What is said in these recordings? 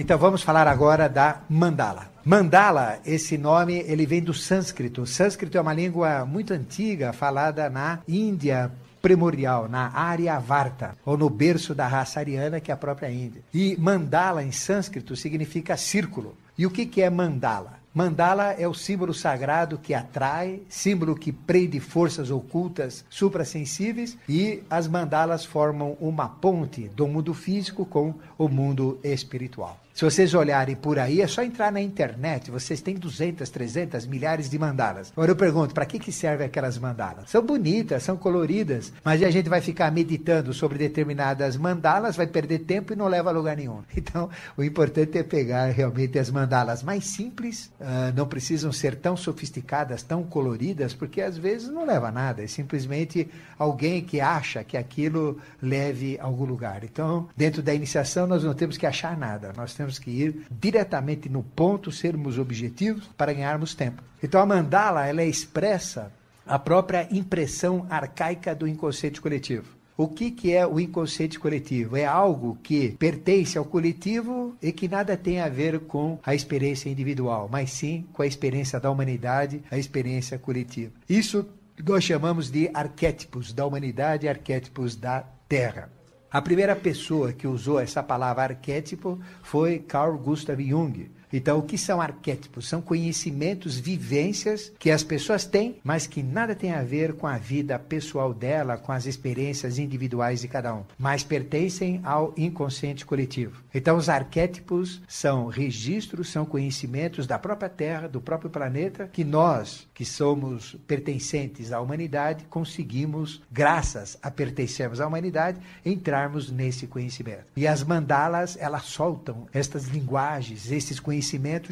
Então vamos falar agora da mandala. Mandala, esse nome, ele vem do sânscrito. O sânscrito é uma língua muito antiga, falada na Índia primordial, na Aryavarta, ou no berço da raça ariana, que é a própria Índia. E mandala em sânscrito significa círculo. E o que é mandala? Mandala é o símbolo sagrado que atrai, símbolo que prende forças ocultas suprassensíveis, e as mandalas formam uma ponte do mundo físico com o mundo espiritual. Se vocês olharem por aí, é só entrar na internet, vocês têm 200, 300, milhares de mandalas. Agora eu pergunto, para que servem aquelas mandalas? São bonitas, são coloridas, mas a gente vai ficar meditando sobre determinadas mandalas, vai perder tempo e não leva a lugar nenhum. Então, o importante é pegar realmente as mandalas mais simples, não precisam ser tão sofisticadas, tão coloridas, porque às vezes não leva a nada, é simplesmente alguém que acha que aquilo leve a algum lugar. Então, dentro da iniciação, nós não temos que achar nada, nós temos que ir diretamente no ponto, sermos objetivos para ganharmos tempo. Então a mandala, ela expressa a própria impressão arcaica do inconsciente coletivo. O que é o inconsciente coletivo? É algo que pertence ao coletivo e que nada tem a ver com a experiência individual, mas sim com a experiência da humanidade, a experiência coletiva. Isso nós chamamos de arquétipos da humanidade, arquétipos da Terra. A primeira pessoa que usou essa palavra arquétipo foi Carl Gustav Jung. Então, o que são arquétipos? São conhecimentos, vivências que as pessoas têm, mas que nada tem a ver com a vida pessoal dela, com as experiências individuais de cada um, mas pertencem ao inconsciente coletivo. Então, os arquétipos são registros, são conhecimentos da própria Terra, do próprio planeta, que nós, que somos pertencentes à humanidade, conseguimos, graças a pertencermos à humanidade, entrarmos nesse conhecimento. E as mandalas, elas soltam estas linguagens, esses conhecimentos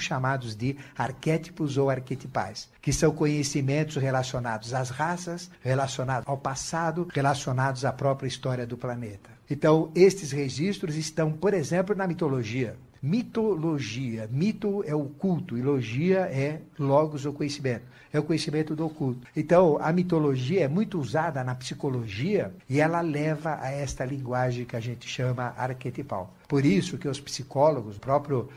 chamados de arquétipos ou arquetipais, que são conhecimentos relacionados às raças, relacionados ao passado, relacionados à própria história do planeta. Então, estes registros estão, por exemplo, na mitologia. Mitologia, mito é o culto, e logia é logos, o conhecimento. É o conhecimento do oculto. Então, a mitologia é muito usada na psicologia e ela leva a esta linguagem que a gente chama arquetipal. Por isso que os psicólogos, o próprio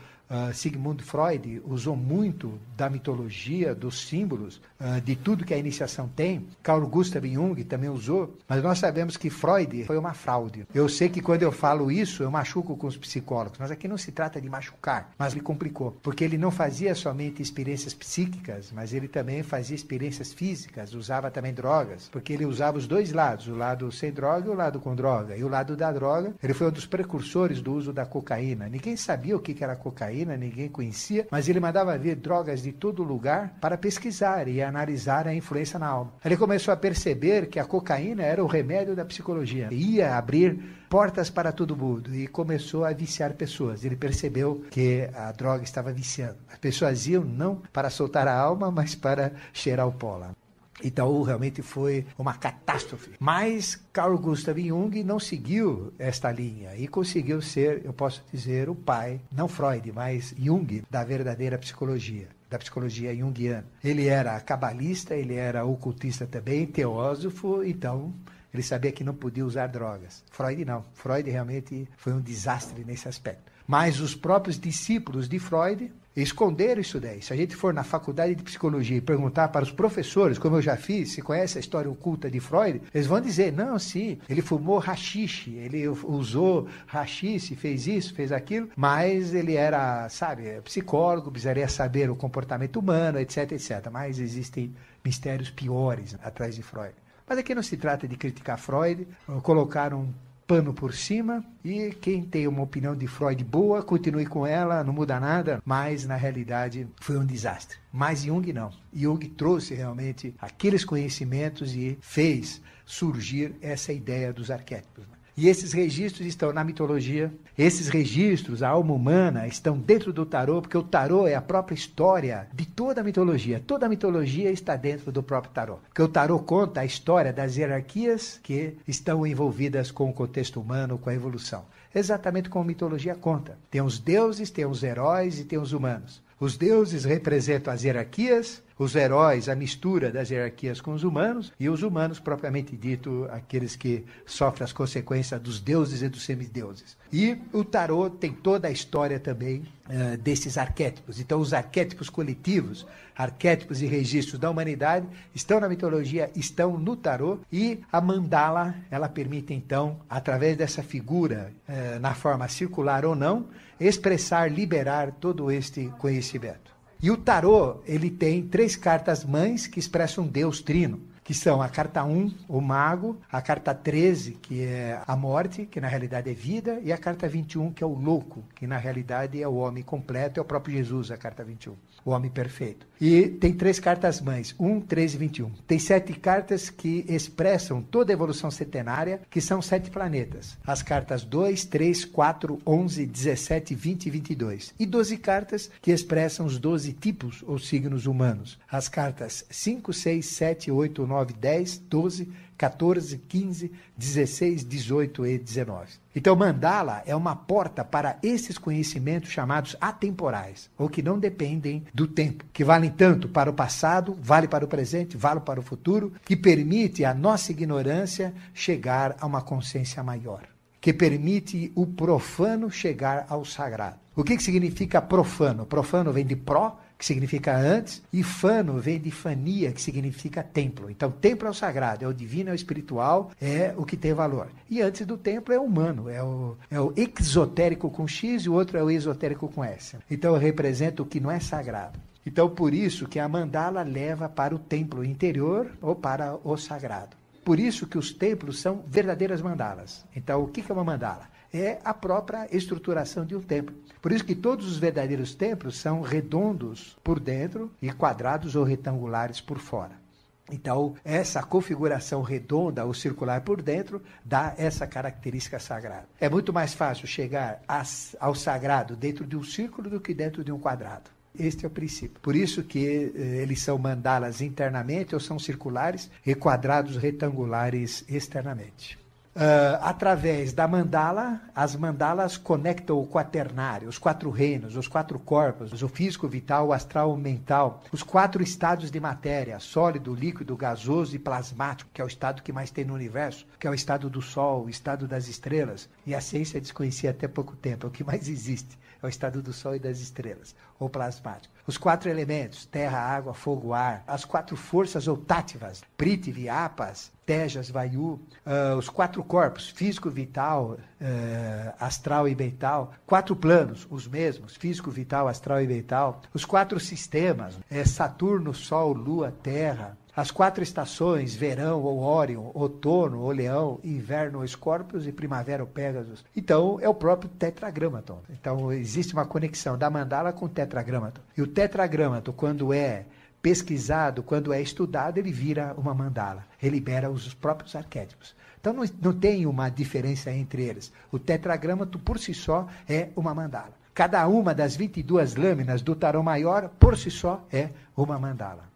Sigmund Freud usou muito da mitologia, dos símbolos, de tudo que a iniciação tem. Carl Gustav Jung também usou, mas nós sabemos que Freud foi uma fraude. Eu sei que quando eu falo isso, eu machuco com os psicólogos, mas aqui não se trata de machucar, mas ele complicou, porque ele não fazia somente experiências psíquicas, mas ele também fazia experiências físicas, usava também drogas, porque ele usava os dois lados, o lado sem droga e o lado com droga. E o lado da droga, ele foi um dos precursores do uso da cocaína. Ninguém sabia o que era cocaína, ninguém conhecia, mas ele mandava vir drogas de todo lugar para pesquisar e analisar a influência na alma. Ele começou a perceber que a cocaína era o remédio da psicologia, ia abrir portas para todo mundo e começou a viciar pessoas. Ele percebeu que a droga estava viciando. As pessoas iam não para soltar a alma, mas para cheirar o pó lá. Então, realmente foi uma catástrofe. Mas Carl Gustav Jung não seguiu esta linha e conseguiu ser, eu posso dizer, o pai, não Freud, mas Jung, da verdadeira psicologia, da psicologia junguiana. Ele era cabalista, ele era ocultista também, teósofo, então ele sabia que não podia usar drogas. Freud não. Freud realmente foi um desastre nesse aspecto. Mas os próprios discípulos de Freud esconderam isso daí. Se a gente for na faculdade de psicologia e perguntar para os professores, como eu já fiz, se conhece a história oculta de Freud, eles vão dizer, não, sim, ele fumou haxixe, ele usou haxixe, fez isso, fez aquilo, mas ele era, sabe, psicólogo, precisaria saber o comportamento humano, etc, etc. Mas existem mistérios piores atrás de Freud. Mas aqui não se trata de criticar Freud, colocar um pano por cima, e quem tem uma opinião de Freud boa, continue com ela, não muda nada, mas na realidade foi um desastre. Mas Jung não. Jung trouxe realmente aqueles conhecimentos e fez surgir essa ideia dos arquétipos. E esses registros estão na mitologia, esses registros, a alma humana, estão dentro do tarô, porque o tarô é a própria história de toda a mitologia. Toda a mitologia está dentro do próprio tarô. Porque o tarô conta a história das hierarquias que estão envolvidas com o contexto humano, com a evolução. Exatamente como a mitologia conta. Tem os deuses, tem os heróis e tem os humanos. Os deuses representam as hierarquias, Os heróis, a mistura das hierarquias com os humanos, e os humanos, propriamente dito, aqueles que sofrem as consequências dos deuses e dos semideuses. E o tarô tem toda a história também desses arquétipos. Então, os arquétipos coletivos, arquétipos e registros da humanidade estão na mitologia, estão no tarô, e a mandala, ela permite então, através dessa figura, na forma circular ou não, expressar, liberar todo este conhecimento. E o tarô, ele tem 3 cartas mães que expressam Deus Trino, que são a carta 1, o mago, a carta 13, que é a morte, que na realidade é vida, e a carta 21, que é o louco, que na realidade é o homem completo, é o próprio Jesus, a carta 21, o homem perfeito. E tem 3 cartas mães, 1, 13 e 21. Tem 7 cartas que expressam toda a evolução centenária, que são 7 planetas. As cartas 2, 3, 4, 11, 17, 20 e 22. E 12 cartas que expressam os 12 tipos ou signos humanos. As cartas 5, 6, 7, 8, 9, 10, 12, 14, 15, 16, 18 e 19. Então, mandala é uma porta para esses conhecimentos chamados atemporais, ou que não dependem do tempo, que valem tanto para o passado, vale para o presente, vale para o futuro, que permite a nossa ignorância chegar a uma consciência maior, que permite o profano chegar ao sagrado. O que significa profano? Profano vem de pró, que significa antes, e fano vem de fania, que significa templo. Então, templo é o sagrado, é o divino, é o espiritual, é o que tem valor. E antes do templo é o humano, é o exotérico com X e o outro é o esotérico com S. Então, representa o que não é sagrado. Então, por isso que a mandala leva para o templo interior ou para o sagrado. Por isso que os templos são verdadeiras mandalas. Então, o que é uma mandala? É a própria estruturação de um templo. Por isso que todos os verdadeiros templos são redondos por dentro e quadrados ou retangulares por fora. Então, essa configuração redonda ou circular por dentro dá essa característica sagrada. É muito mais fácil chegar ao sagrado dentro de um círculo do que dentro de um quadrado. Este é o princípio. Por isso que eles são mandalas internamente ou são circulares e quadrados retangulares externamente. Através da mandala, as mandalas conectam o quaternário, os 4 reinos, os 4 corpos, o físico, vital, o astral, o mental, os 4 estados de matéria, sólido, líquido, gasoso e plasmático, que é o estado que mais tem no universo, que é o estado do Sol, o estado das estrelas, e a ciência desconhecia até pouco tempo, é o que mais existe, é o estado do Sol e das estrelas, ou plasmático. Os 4 elementos, terra, água, fogo, ar, as 4 forças ou táttivas, Prithvi, Apas, Tejas, Vayu, os 4 corpos, físico, vital, astral e mental, 4 planos, os mesmos, físico, vital, astral e mental, os 4 sistemas, Saturno, Sol, Lua, Terra, as 4 estações, verão ou Órion, outono ou Leão, inverno ou Escórpios e primavera ou Pégasus. Então, é o próprio tetragramaton. Então, existe uma conexão da mandala com o tetragramaton. E o tetragramaton, quando é pesquisado, quando é estudado, ele vira uma mandala. Ele libera os próprios arquétipos. Então, não tem uma diferença entre eles. O tetragramaton, por si só, é uma mandala. Cada uma das 22 lâminas do tarô maior, por si só, é uma mandala.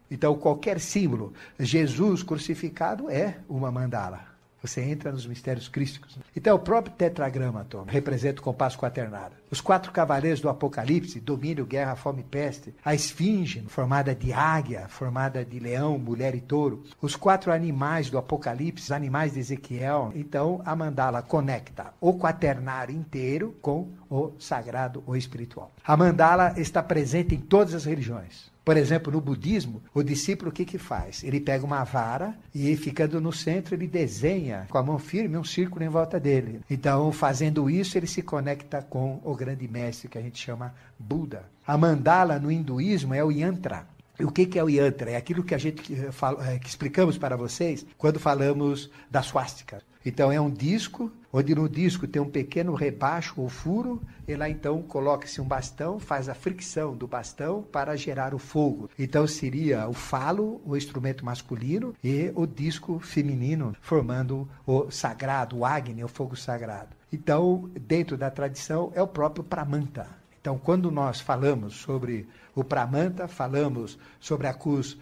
Então, qualquer símbolo, Jesus crucificado é uma mandala. Você entra nos mistérios crísticos. Então, o próprio tetragramaton representa o compasso quaternário. Os 4 cavaleiros do Apocalipse, domínio, guerra, fome e peste. A esfinge, formada de águia, formada de leão, mulher e touro. Os 4 animais do Apocalipse, os animais de Ezequiel. Então, a mandala conecta o quaternário inteiro com o sagrado ou espiritual. A mandala está presente em todas as religiões. Por exemplo, no budismo, o discípulo o que faz? Ele pega uma vara e, ficando no centro, ele desenha com a mão firme um círculo em volta dele. Então, fazendo isso, ele se conecta com o grande mestre, que a gente chama Buda. A mandala no hinduísmo é o yantra. E o que é o yantra? É aquilo que a gente que explicamos para vocês quando falamos da swastika. Então, é um disco, onde no disco tem um pequeno rebaixo ou furo, e lá então coloca-se um bastão, faz a fricção do bastão para gerar o fogo. Então, seria o falo, o instrumento masculino, e o disco feminino, formando o sagrado, o Agni, o fogo sagrado. Então, dentro da tradição, é o próprio Pramanta. Então, quando nós falamos sobre o Pramanta, falamos sobre a cruz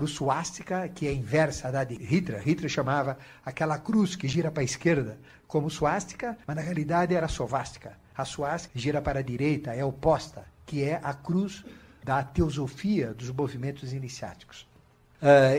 suástica, que é inversa da de Hitler. Hitler chamava aquela cruz que gira para a esquerda como suástica, mas na realidade era sovástica. A suástica gira para a direita, é oposta, que é a cruz da teosofia dos movimentos iniciáticos.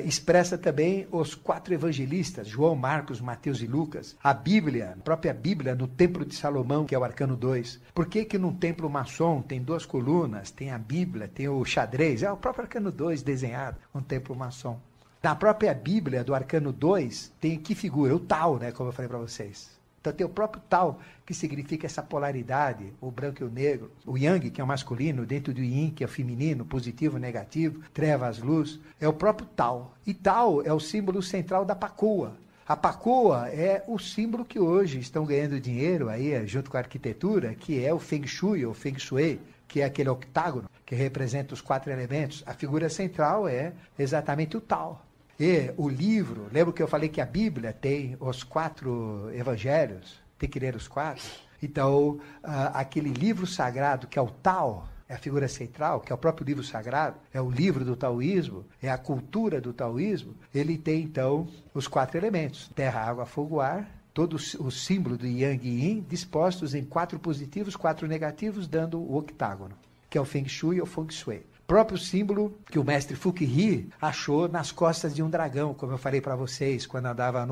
Expressa também os 4 evangelistas, João, Marcos, Mateus e Lucas. A Bíblia, a própria Bíblia, no Templo de Salomão, que é o Arcano 2. Por que num templo maçom tem 2 colunas, tem a Bíblia, tem o xadrez? É o próprio Arcano 2 desenhado, um templo maçom. Na própria Bíblia do Arcano 2, tem que figura? O Tao, né, como eu falei para vocês. Então tem o próprio Tao, que significa essa polaridade, o branco e o negro. O Yang, que é o masculino, dentro do Yin, que é o feminino, positivo, negativo, trevas, luz. É o próprio Tao. E Tao é o símbolo central da Pacoa. A Pacoa é o símbolo que hoje estão ganhando dinheiro aí, junto com a arquitetura, que é o Feng Shui, ou Feng Shui, que é aquele octágono, que representa os 4 elementos. A figura central é exatamente o Tao. E o livro, lembra que eu falei que a Bíblia tem os 4 evangelhos? Tem que ler os 4. Então, aquele livro sagrado que é o Tao, é a figura central, que é o próprio livro sagrado, é o livro do taoísmo, é a cultura do taoísmo, ele tem então os 4 elementos: terra, água, fogo, ar, todo o símbolo do Yang e Yin, dispostos em 4 positivos, 4 negativos, dando o octágono, que é o Feng Shui ou Feng Shui. Próprio símbolo que o mestre Fuqi achou nas costas de um dragão, como eu falei para vocês, quando andava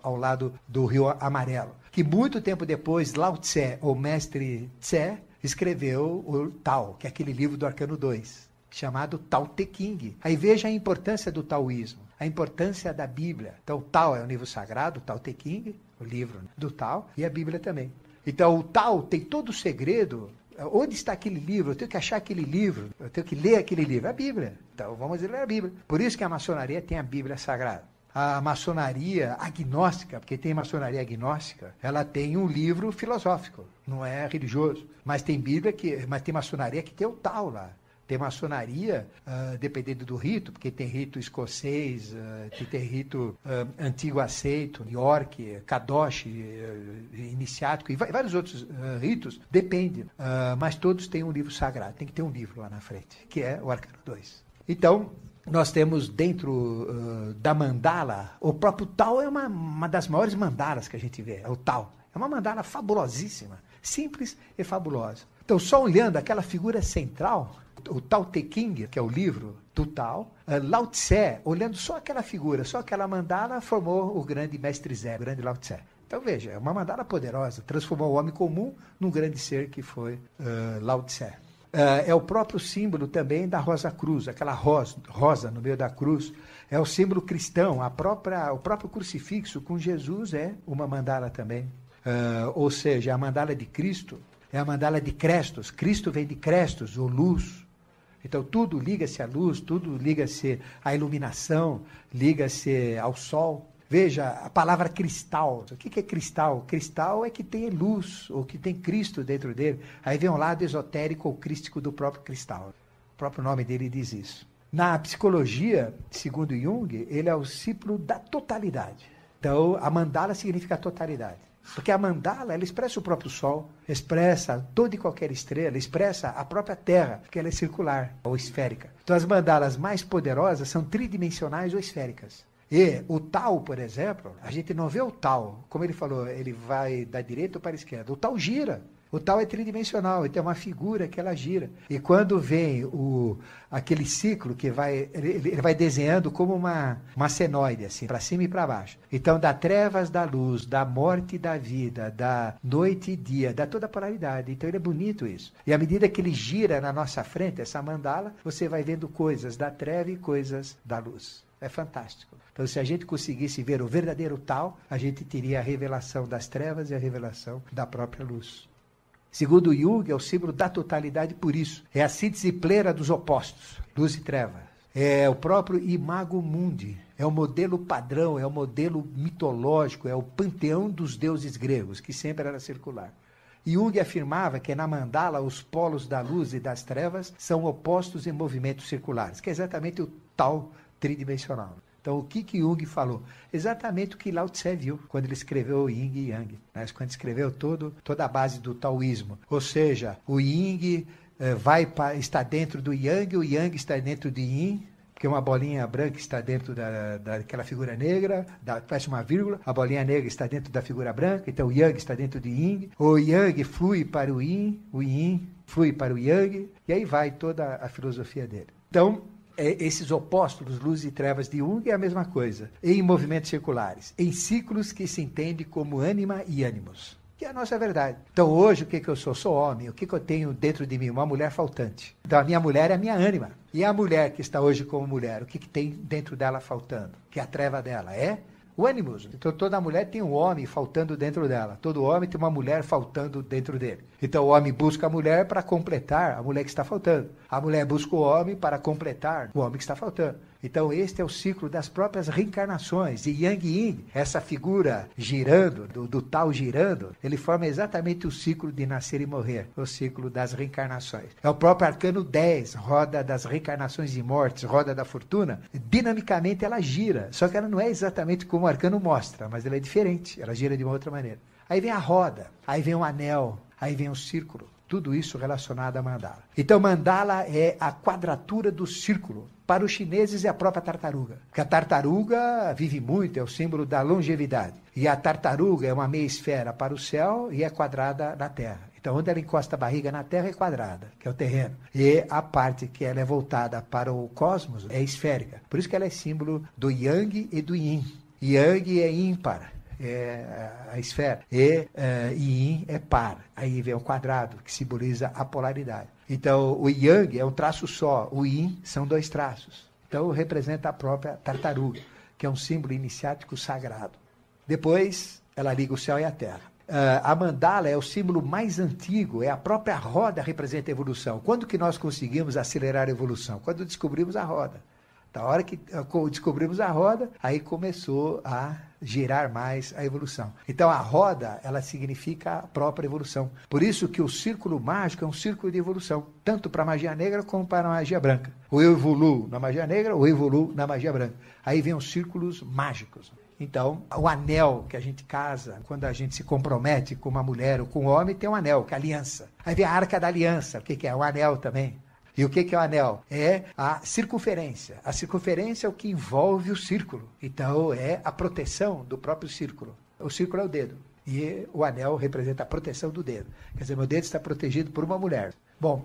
ao lado do Rio Amarelo. Que muito tempo depois, Lao Tse, ou mestre Tse, escreveu o Tao, que é aquele livro do Arcano 2, chamado Tao Te Ching. Aí veja a importância do taoísmo, a importância da Bíblia. Então o Tao é o livro sagrado, o Tao Te Ching, o livro do Tao, e a Bíblia também. Então o Tao tem todo o segredo. Onde está aquele livro? Eu tenho que achar aquele livro, eu tenho que ler aquele livro. A Bíblia. Então vamos ler a Bíblia. Por isso que a maçonaria tem a Bíblia Sagrada. A maçonaria agnóstica, porque tem maçonaria agnóstica, ela tem um livro filosófico, não é religioso. Mas tem Bíblia, mas tem maçonaria que tem o Tao lá. Tem maçonaria, dependendo do rito, porque tem rito escocês, tem rito antigo aceito, York, Kadosh, iniciático, e vários outros ritos, depende. Mas todos têm um livro sagrado, tem que ter um livro lá na frente, que é o Arcano 2. Então, nós temos dentro da mandala, o próprio Tao é uma das maiores mandalas que a gente vê, é o Tao. É uma mandala fabulosíssima, simples e fabulosa. Então, só olhando aquela figura central, o Tao Te Ching, que é o livro do Tao, Lao Tse, olhando só aquela figura, só aquela mandala, formou o grande mestre Zen, o grande Lao Tse. Então veja, é uma mandala poderosa, transformou o homem comum num grande ser que foi Lao Tse. É o próprio símbolo também da Rosa Cruz, aquela rosa no meio da cruz, é o símbolo cristão, o próprio crucifixo com Jesus é uma mandala também. Ou seja, a mandala de Cristo é a mandala de Crestos. Cristo vem de Crestos, ou luz. Então tudo liga-se à luz, tudo liga-se à iluminação, liga-se ao sol. Veja, a palavra cristal. O que é cristal? Cristal é que tem luz, ou que tem Cristo dentro dele. Aí vem um lado esotérico ou crístico do próprio cristal. O próprio nome dele diz isso. Na psicologia, segundo Jung, ele é o símbolo da totalidade. Então, a mandala significa a totalidade. Porque a mandala, ela expressa o próprio Sol, expressa toda e qualquer estrela, expressa a própria Terra, porque ela é circular ou esférica. Então as mandalas mais poderosas são tridimensionais ou esféricas. E o Tao, por exemplo, a gente não vê o Tao, como ele falou, ele vai da direita ou para a esquerda. O Tao gira. O Tao é tridimensional, então é uma figura que ela gira. E quando vem aquele ciclo que ele vai desenhando como uma senoide, assim, para cima e para baixo. Então, da trevas da luz, da morte e da vida, da noite e dia, dá toda a polaridade. Então, ele é bonito isso. E à medida que ele gira na nossa frente, essa mandala, você vai vendo coisas da treva e coisas da luz. É fantástico. Então, se a gente conseguisse ver o verdadeiro Tao, a gente teria a revelação das trevas e a revelação da própria luz. Segundo Jung, é o símbolo da totalidade por isso. É a síntese plena dos opostos, luz e treva. É o próprio Imago Mundi. É o modelo padrão, é o modelo mitológico, é o panteão dos deuses gregos, que sempre era circular. Jung afirmava que na mandala os polos da luz e das trevas são opostos em movimentos circulares, que é exatamente o Tao tridimensional. Então, o que Jung falou? Exatamente o que Lao Tse viu quando ele escreveu o Yin e Yang, né? Quando escreveu toda a base do taoísmo. Ou seja, o Yin está dentro do Yang, o Yang está dentro do Yin, porque uma bolinha branca está dentro daquela figura negra, parece uma vírgula, a bolinha negra está dentro da figura branca, então o Yang está dentro do Yin, o Yang flui para o Yin flui para o Yang, e aí vai toda a filosofia dele. Então, esses opostos, luz e trevas de Jung, é a mesma coisa, em movimentos circulares, em ciclos que se entende como ânima e ânimos, que é a nossa verdade. Então hoje o que eu sou? Sou homem. O que eu tenho dentro de mim? Uma mulher faltante. Então a minha mulher é a minha ânima. E a mulher que está hoje como mulher, o que tem dentro dela faltando? Que é a treva dela? É o ânimos. Então toda mulher tem um homem faltando dentro dela. Todo homem tem uma mulher faltando dentro dele. Então o homem busca a mulher para completar a mulher que está faltando. A mulher busca o homem para completar o homem que está faltando. Então este é o ciclo das próprias reencarnações. E Yang Yin, essa figura girando, do tal girando, ele forma exatamente o ciclo de nascer e morrer, o ciclo das reencarnações. É o próprio arcano 10, roda das reencarnações e mortes, roda da fortuna. Dinamicamente ela gira, só que ela não é exatamente como o arcano mostra, mas ela é diferente, ela gira de uma outra maneira. Aí vem a roda, aí vem o anel, aí vem o círculo. Tudo isso relacionado a mandala. Então, mandala é a quadratura do círculo. Para os chineses é a própria tartaruga. Porque a tartaruga vive muito, é o símbolo da longevidade. E a tartaruga é uma meia esfera para o céu e é quadrada na terra. Então, onde ela encosta a barriga na terra é quadrada, que é o terreno. E a parte que ela é voltada para o cosmos é esférica. Por isso que ela é símbolo do Yang e do Yin. Yang é ímpar. É a esfera, e Yin é par, aí vem o quadrado, que simboliza a polaridade. Então, o Yang é um traço só, o Yin são dois traços. Então, representa a própria tartaruga, que é um símbolo iniciático sagrado. Depois, ela liga o céu e a terra. A mandala é o símbolo mais antigo, é a própria roda que representa a evolução. Quando que nós conseguimos acelerar a evolução? Quando descobrimos a roda. Da hora que descobrimos a roda, aí começou a girar mais a evolução. Então a roda, ela significa a própria evolução. Por isso que o círculo mágico é um círculo de evolução, tanto para a magia negra como para a magia branca. Ou eu evoluo na magia negra, ou eu evoluo na magia branca. Aí vem os círculos mágicos. Então, o anel que a gente casa, quando a gente se compromete com uma mulher ou com um homem, tem um anel, que é a aliança. Aí vem a arca da aliança, o que é? O anel também. E o que é o anel? É a circunferência. A circunferência é o que envolve o círculo. Então, é a proteção do próprio círculo. O círculo é o dedo. E o anel representa a proteção do dedo. Quer dizer, meu dedo está protegido por uma mulher. Bom,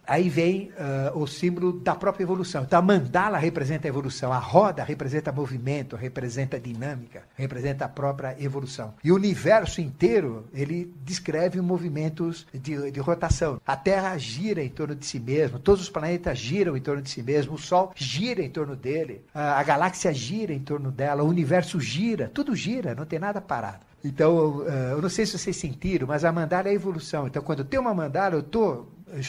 aí vem o símbolo da própria evolução. Então, a mandala representa a evolução. A roda representa movimento, representa dinâmica, representa a própria evolução. E o universo inteiro, ele descreve movimentos de rotação. A Terra gira em torno de si mesma, todos os planetas giram em torno de si mesmo, o Sol gira em torno dele, a galáxia gira em torno dela, o universo gira, tudo gira, não tem nada parado. Então, eu não sei se vocês sentiram, mas a mandala é a evolução. Então, quando eu tenho uma mandala, eu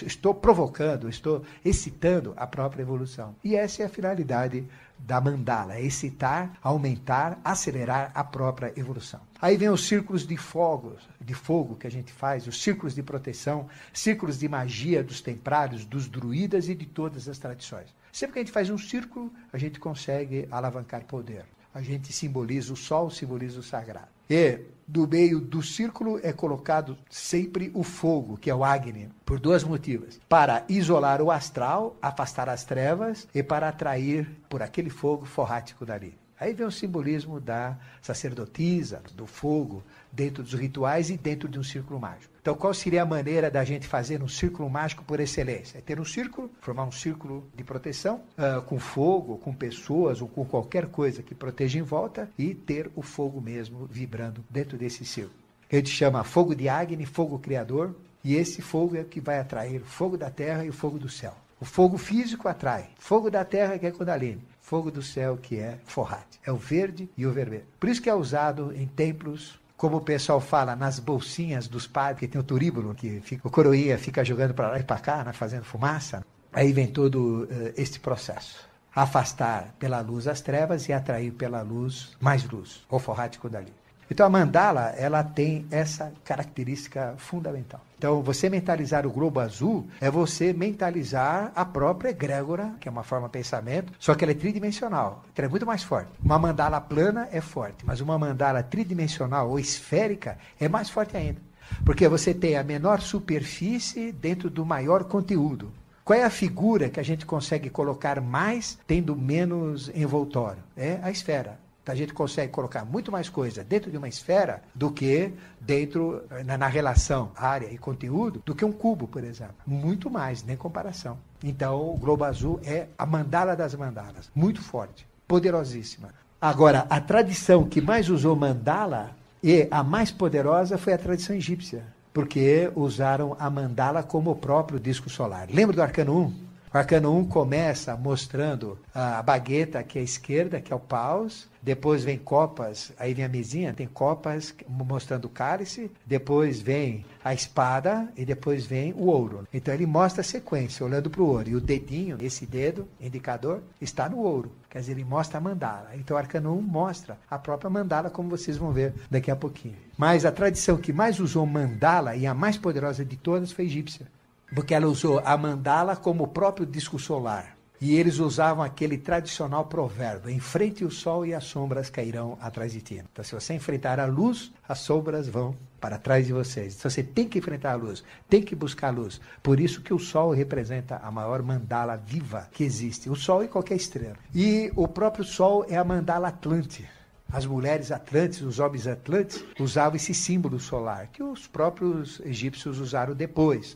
estou provocando, estou excitando a própria evolução. E essa é a finalidade da mandala, é excitar, aumentar, acelerar a própria evolução. Aí vem os círculos de fogo que a gente faz, os círculos de proteção, círculos de magia dos templários, dos druidas e de todas as tradições. Sempre que a gente faz um círculo, a gente consegue alavancar poder. A gente simboliza o sol, simboliza o sagrado. E do meio do círculo é colocado sempre o fogo, que é o Agni, por dois motivos. Para isolar o astral, afastar as trevas e para atrair por aquele fogo forrático dali. Aí vem o simbolismo da sacerdotisa, do fogo, dentro dos rituais e dentro de um círculo mágico. Então, qual seria a maneira da gente fazer um círculo mágico por excelência? É ter um círculo, formar um círculo de proteção, com fogo, com pessoas ou com qualquer coisa que proteja em volta e ter o fogo mesmo vibrando dentro desse círculo. A gente chama fogo de Agni, fogo criador, e esse fogo é o que vai atrair o fogo da terra e o fogo do céu. O fogo físico atrai, fogo da terra que é Kundalini, fogo do céu que é Forrati, é o verde e o vermelho. Por isso que é usado em templos, como o pessoal fala, nas bolsinhas dos padres, que tem o turíbulo, que o coroinha fica jogando para lá e para cá, né, fazendo fumaça. Aí vem todo este processo. Afastar pela luz as trevas e atrair pela luz mais luz, o Forrati Kundalini. Então a mandala, ela tem essa característica fundamental. Então você mentalizar o globo azul é você mentalizar a própria egrégora, que é uma forma de pensamento, só que ela é tridimensional, então é muito mais forte. Uma mandala plana é forte, mas uma mandala tridimensional ou esférica é mais forte ainda. Porque você tem a menor superfície dentro do maior conteúdo. Qual é a figura que a gente consegue colocar mais tendo menos envoltório? É a esfera. Então a gente consegue colocar muito mais coisa dentro de uma esfera do que dentro, na relação área e conteúdo, do que um cubo, por exemplo. Muito mais, nem comparação. Então o globo azul é a mandala das mandalas, muito forte, poderosíssima. Agora, a tradição que mais usou mandala e a mais poderosa foi a tradição egípcia, porque usaram a mandala como o próprio disco solar. Lembra do Arcano 1? O Arcano 1 começa mostrando a bagueta, que é a esquerda, que é o paus, depois vem copas, aí vem a mesinha, tem copas mostrando o cálice, depois vem a espada e depois vem o ouro. Então ele mostra a sequência, olhando para o ouro. E o dedinho, esse dedo, indicador, está no ouro. Quer dizer, ele mostra a mandala. Então o Arcano 1 mostra a própria mandala, como vocês vão ver daqui a pouquinho. Mas a tradição que mais usou mandala, e a mais poderosa de todas, foi a egípcia. Porque ela usou a mandala como o próprio disco solar. E eles usavam aquele tradicional provérbio: enfrente o sol e as sombras cairão atrás de ti. Então, se você enfrentar a luz, as sombras vão para trás de vocês. Então, você tem que enfrentar a luz, tem que buscar a luz. Por isso que o sol representa a maior mandala viva que existe. O sol e qualquer estrela. E o próprio sol é a mandala atlante. As mulheres atlantes, os homens atlantes, usavam esse símbolo solar, que os próprios egípcios usaram depois,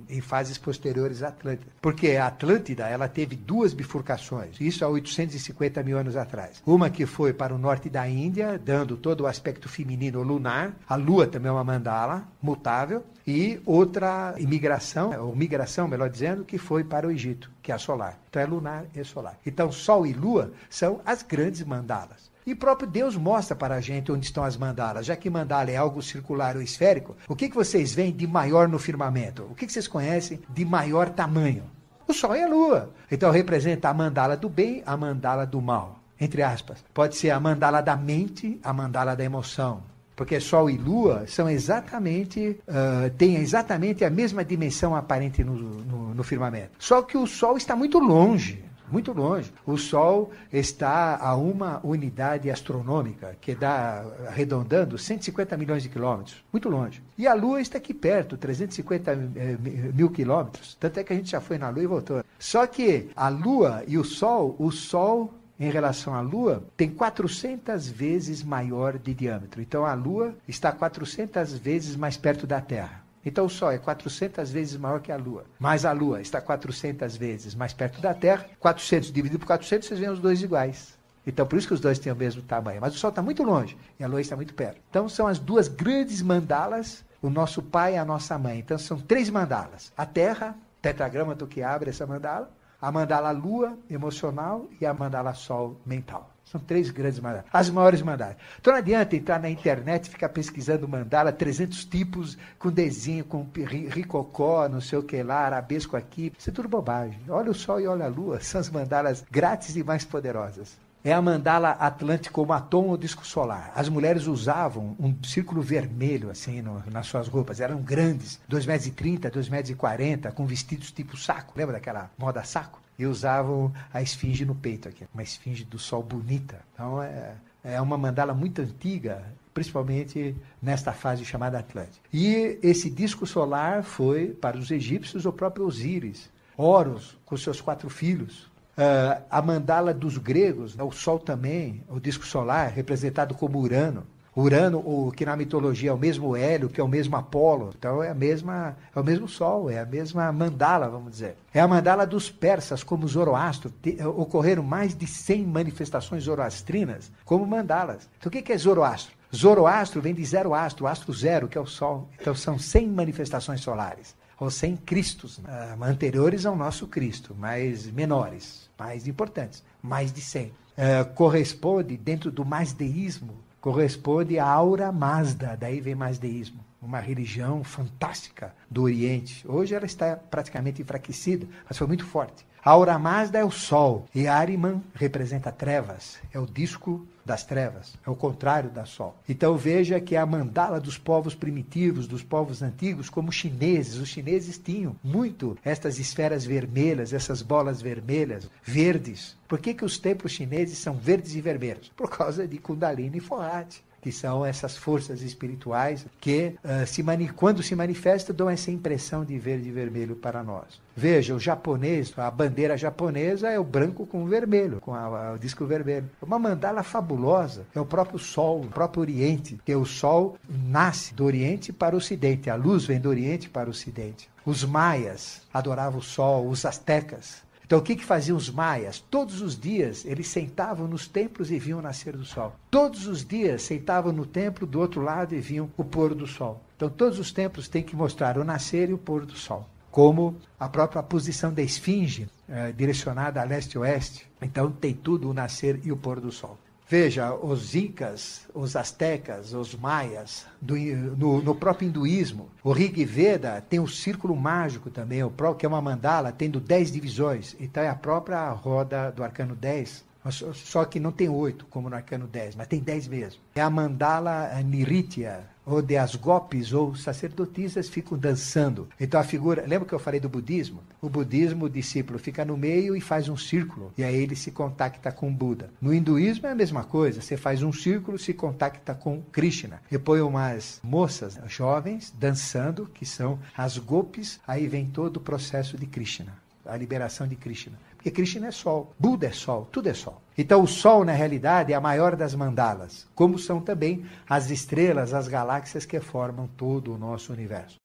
em fases posteriores à Atlântida. Porque a Atlântida, ela teve duas bifurcações, isso há 850 mil anos atrás. Uma que foi para o norte da Índia, dando todo o aspecto feminino lunar, a lua também é uma mandala, mutável, e outra imigração, ou migração, melhor dizendo, que foi para o Egito, que é a solar. Então é lunar e solar. Então Sol e Lua são as grandes mandalas. E próprio Deus mostra para a gente onde estão as mandalas. Já que mandala é algo circular ou esférico, o que vocês veem de maior no firmamento? O que vocês conhecem de maior tamanho? O Sol e a Lua. Então representa a mandala do bem, a mandala do mal. Entre aspas. Pode ser a mandala da mente, a mandala da emoção. Porque Sol e Lua são têm exatamente a mesma dimensão aparente no firmamento. Só que o Sol está muito longe. Muito longe. O Sol está a uma unidade astronômica, que dá, arredondando, 150 milhões de quilômetros. Muito longe. E a Lua está aqui perto, 350 mil quilômetros. Tanto é que a gente já foi na Lua e voltou. Só que a Lua e o Sol, em relação à Lua, tem 400 vezes maior de diâmetro. Então a Lua está 400 vezes mais perto da Terra. Então o Sol é 400 vezes maior que a Lua. Mas a Lua está 400 vezes mais perto da Terra. 400 dividido por 400, vocês veem os dois iguais. Então por isso que os dois têm o mesmo tamanho. Mas o Sol está muito longe e a Lua está muito perto. Então são as duas grandes mandalas, o nosso pai e a nossa mãe. Então são três mandalas. A Terra, tetragrama do que abre essa mandala. A mandala Lua, emocional, e a mandala Sol, mental. São três grandes mandalas. As maiores mandalas. Então não adianta entrar na internet e ficar pesquisando mandala, 300 tipos, com desenho, com ricocó, não sei o que lá, arabesco aqui. Isso é tudo bobagem. Olha o Sol e olha a Lua. São as mandalas grátis e mais poderosas. É a mandala atlântica como atom ou disco solar. As mulheres usavam um círculo vermelho assim nas suas roupas. Eram grandes, 2,30 m, 2,40 m, com vestidos tipo saco. Lembra daquela moda saco? E usavam a esfinge no peito aqui. Uma esfinge do sol bonita. Então é uma mandala muito antiga, principalmente nesta fase chamada Atlântica. E esse disco solar foi, para os egípcios, o próprio Osíris. Horus, com seus 4 filhos. A mandala dos gregos, o Sol também, o disco solar, representado como Urano. Urano, que na mitologia é o mesmo Hélio, que é o mesmo Apolo. Então é o mesmo Sol, é a mesma mandala, vamos dizer. É a mandala dos persas, como Zoroastro. Ocorreram mais de 100 manifestações zoroastrinas como mandalas. Então o que é Zoroastro? Zoroastro vem de Zoroastro, astro zero, que é o Sol. Então são 100 manifestações solares. Ou 100 Cristos, anteriores ao nosso Cristo, mas menores, mais importantes, mais de 100. Corresponde, dentro do masdeísmo, corresponde à Aura Mazda, daí vem masdeísmo, uma religião fantástica do Oriente. Hoje ela está praticamente enfraquecida, mas foi muito forte. A Aura Mazda é o Sol, e Ahriman representa trevas, é o disco das trevas, é o contrário da Sol. Então veja que a mandala dos povos primitivos, dos povos antigos, como os chineses tinham muito estas esferas vermelhas, essas bolas vermelhas, verdes. Por que os templos chineses são verdes e vermelhos? Por causa de Kundalini e Fohat, que são essas forças espirituais que, quando se manifestam, dão essa impressão de verde e vermelho para nós. Veja, o japonês, a bandeira japonesa é o branco com o vermelho, com o disco vermelho. Uma mandala fabulosa. fabulosa é o próprio Sol, o próprio Oriente, que o Sol nasce do Oriente para o Ocidente, a luz vem do Oriente para o Ocidente. Os maias adoravam o Sol, os astecas. Então o que faziam os maias? Todos os dias eles sentavam nos templos e viam o nascer do sol. Todos os dias sentavam no templo do outro lado e viam o pôr do sol. Então todos os templos têm que mostrar o nascer e o pôr do sol. Como a própria posição da esfinge, direcionada a leste e oeste. Então tem tudo o nascer e o pôr do sol. Veja, os incas, os astecas, os maias, no próprio hinduísmo, o Rig Veda tem o círculo mágico também, que é uma mandala, tendo 10 divisões. Então é a própria roda do arcano 10, só que não tem 8, como no arcano 10, mas tem 10 mesmo. É a mandala Nritya, onde as gopis ou sacerdotisas ficam dançando. Então a figura, lembra que eu falei do budismo? O budismo, o discípulo fica no meio e faz um círculo, e aí ele se contacta com o Buda. No hinduísmo é a mesma coisa, você faz um círculo, se contacta com Krishna. E põe umas moças jovens dançando, que são as gopis, aí vem todo o processo de Krishna, a liberação de Krishna. Porque Krishna é sol, Buda é sol, tudo é sol. Então o sol, na realidade, é a maior das mandalas, como são também as estrelas, as galáxias que formam todo o nosso universo.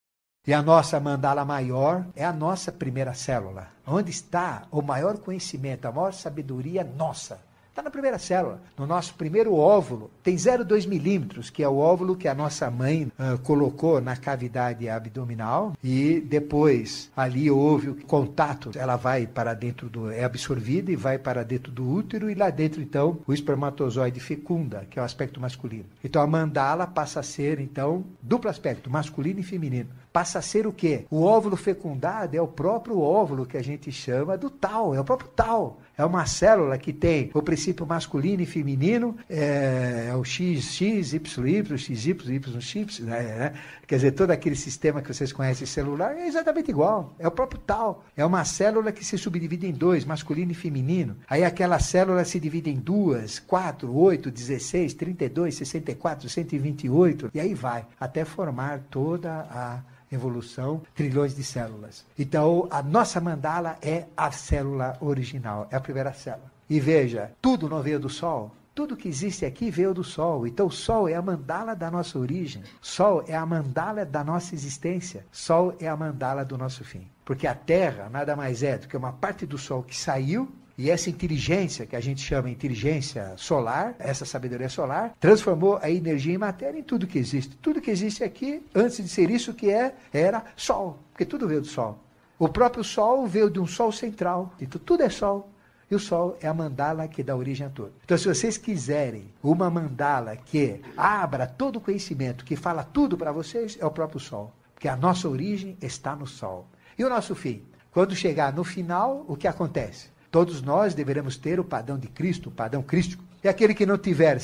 E a nossa mandala maior é a nossa primeira célula, onde está o maior conhecimento, a maior sabedoria nossa. Está na primeira célula. No nosso primeiro óvulo, tem 0,2 milímetros, que é o óvulo que a nossa mãe colocou na cavidade abdominal, e depois ali houve o contato, ela vai para dentro é absorvida e vai para dentro do útero, e lá dentro, então, o espermatozoide fecunda, que é o aspecto masculino. Então a mandala passa a ser, então, duplo aspecto, masculino e feminino. Passa a ser o quê? O óvulo fecundado é o próprio óvulo que a gente chama do tal, é o próprio tal. É uma célula que tem o princípio masculino e feminino, é o X, Y, XY, né? Quer dizer, todo aquele sistema que vocês conhecem celular é exatamente igual, é o próprio tal. É uma célula que se subdivide em dois, masculino e feminino. Aí aquela célula se divide em 2, 4, 8, 16, 32, 64, 128, e aí vai, até formar toda a evolução, trilhões de células. Então, a nossa mandala é a célula original, é a primeira célula. E veja, tudo não veio do Sol. Tudo que existe aqui veio do Sol. Então, o Sol é a mandala da nossa origem. Sol é a mandala da nossa existência. Sol é a mandala do nosso fim. Porque a Terra nada mais é do que uma parte do Sol que saiu, e essa inteligência, que a gente chama inteligência solar, essa sabedoria solar, transformou a energia em matéria em tudo que existe. Tudo que existe aqui, antes de ser isso que era Sol, porque tudo veio do Sol. O próprio Sol veio de um Sol central, então tudo é Sol. E o Sol é a mandala que dá origem a tudo. Então, se vocês quiserem uma mandala que abra todo o conhecimento, que fala tudo para vocês, é o próprio Sol. Porque a nossa origem está no Sol. E o nosso fim? Quando chegar no final, o que acontece? Todos nós deveremos ter o padrão de Cristo, o padrão crístico. E aquele que não tiver,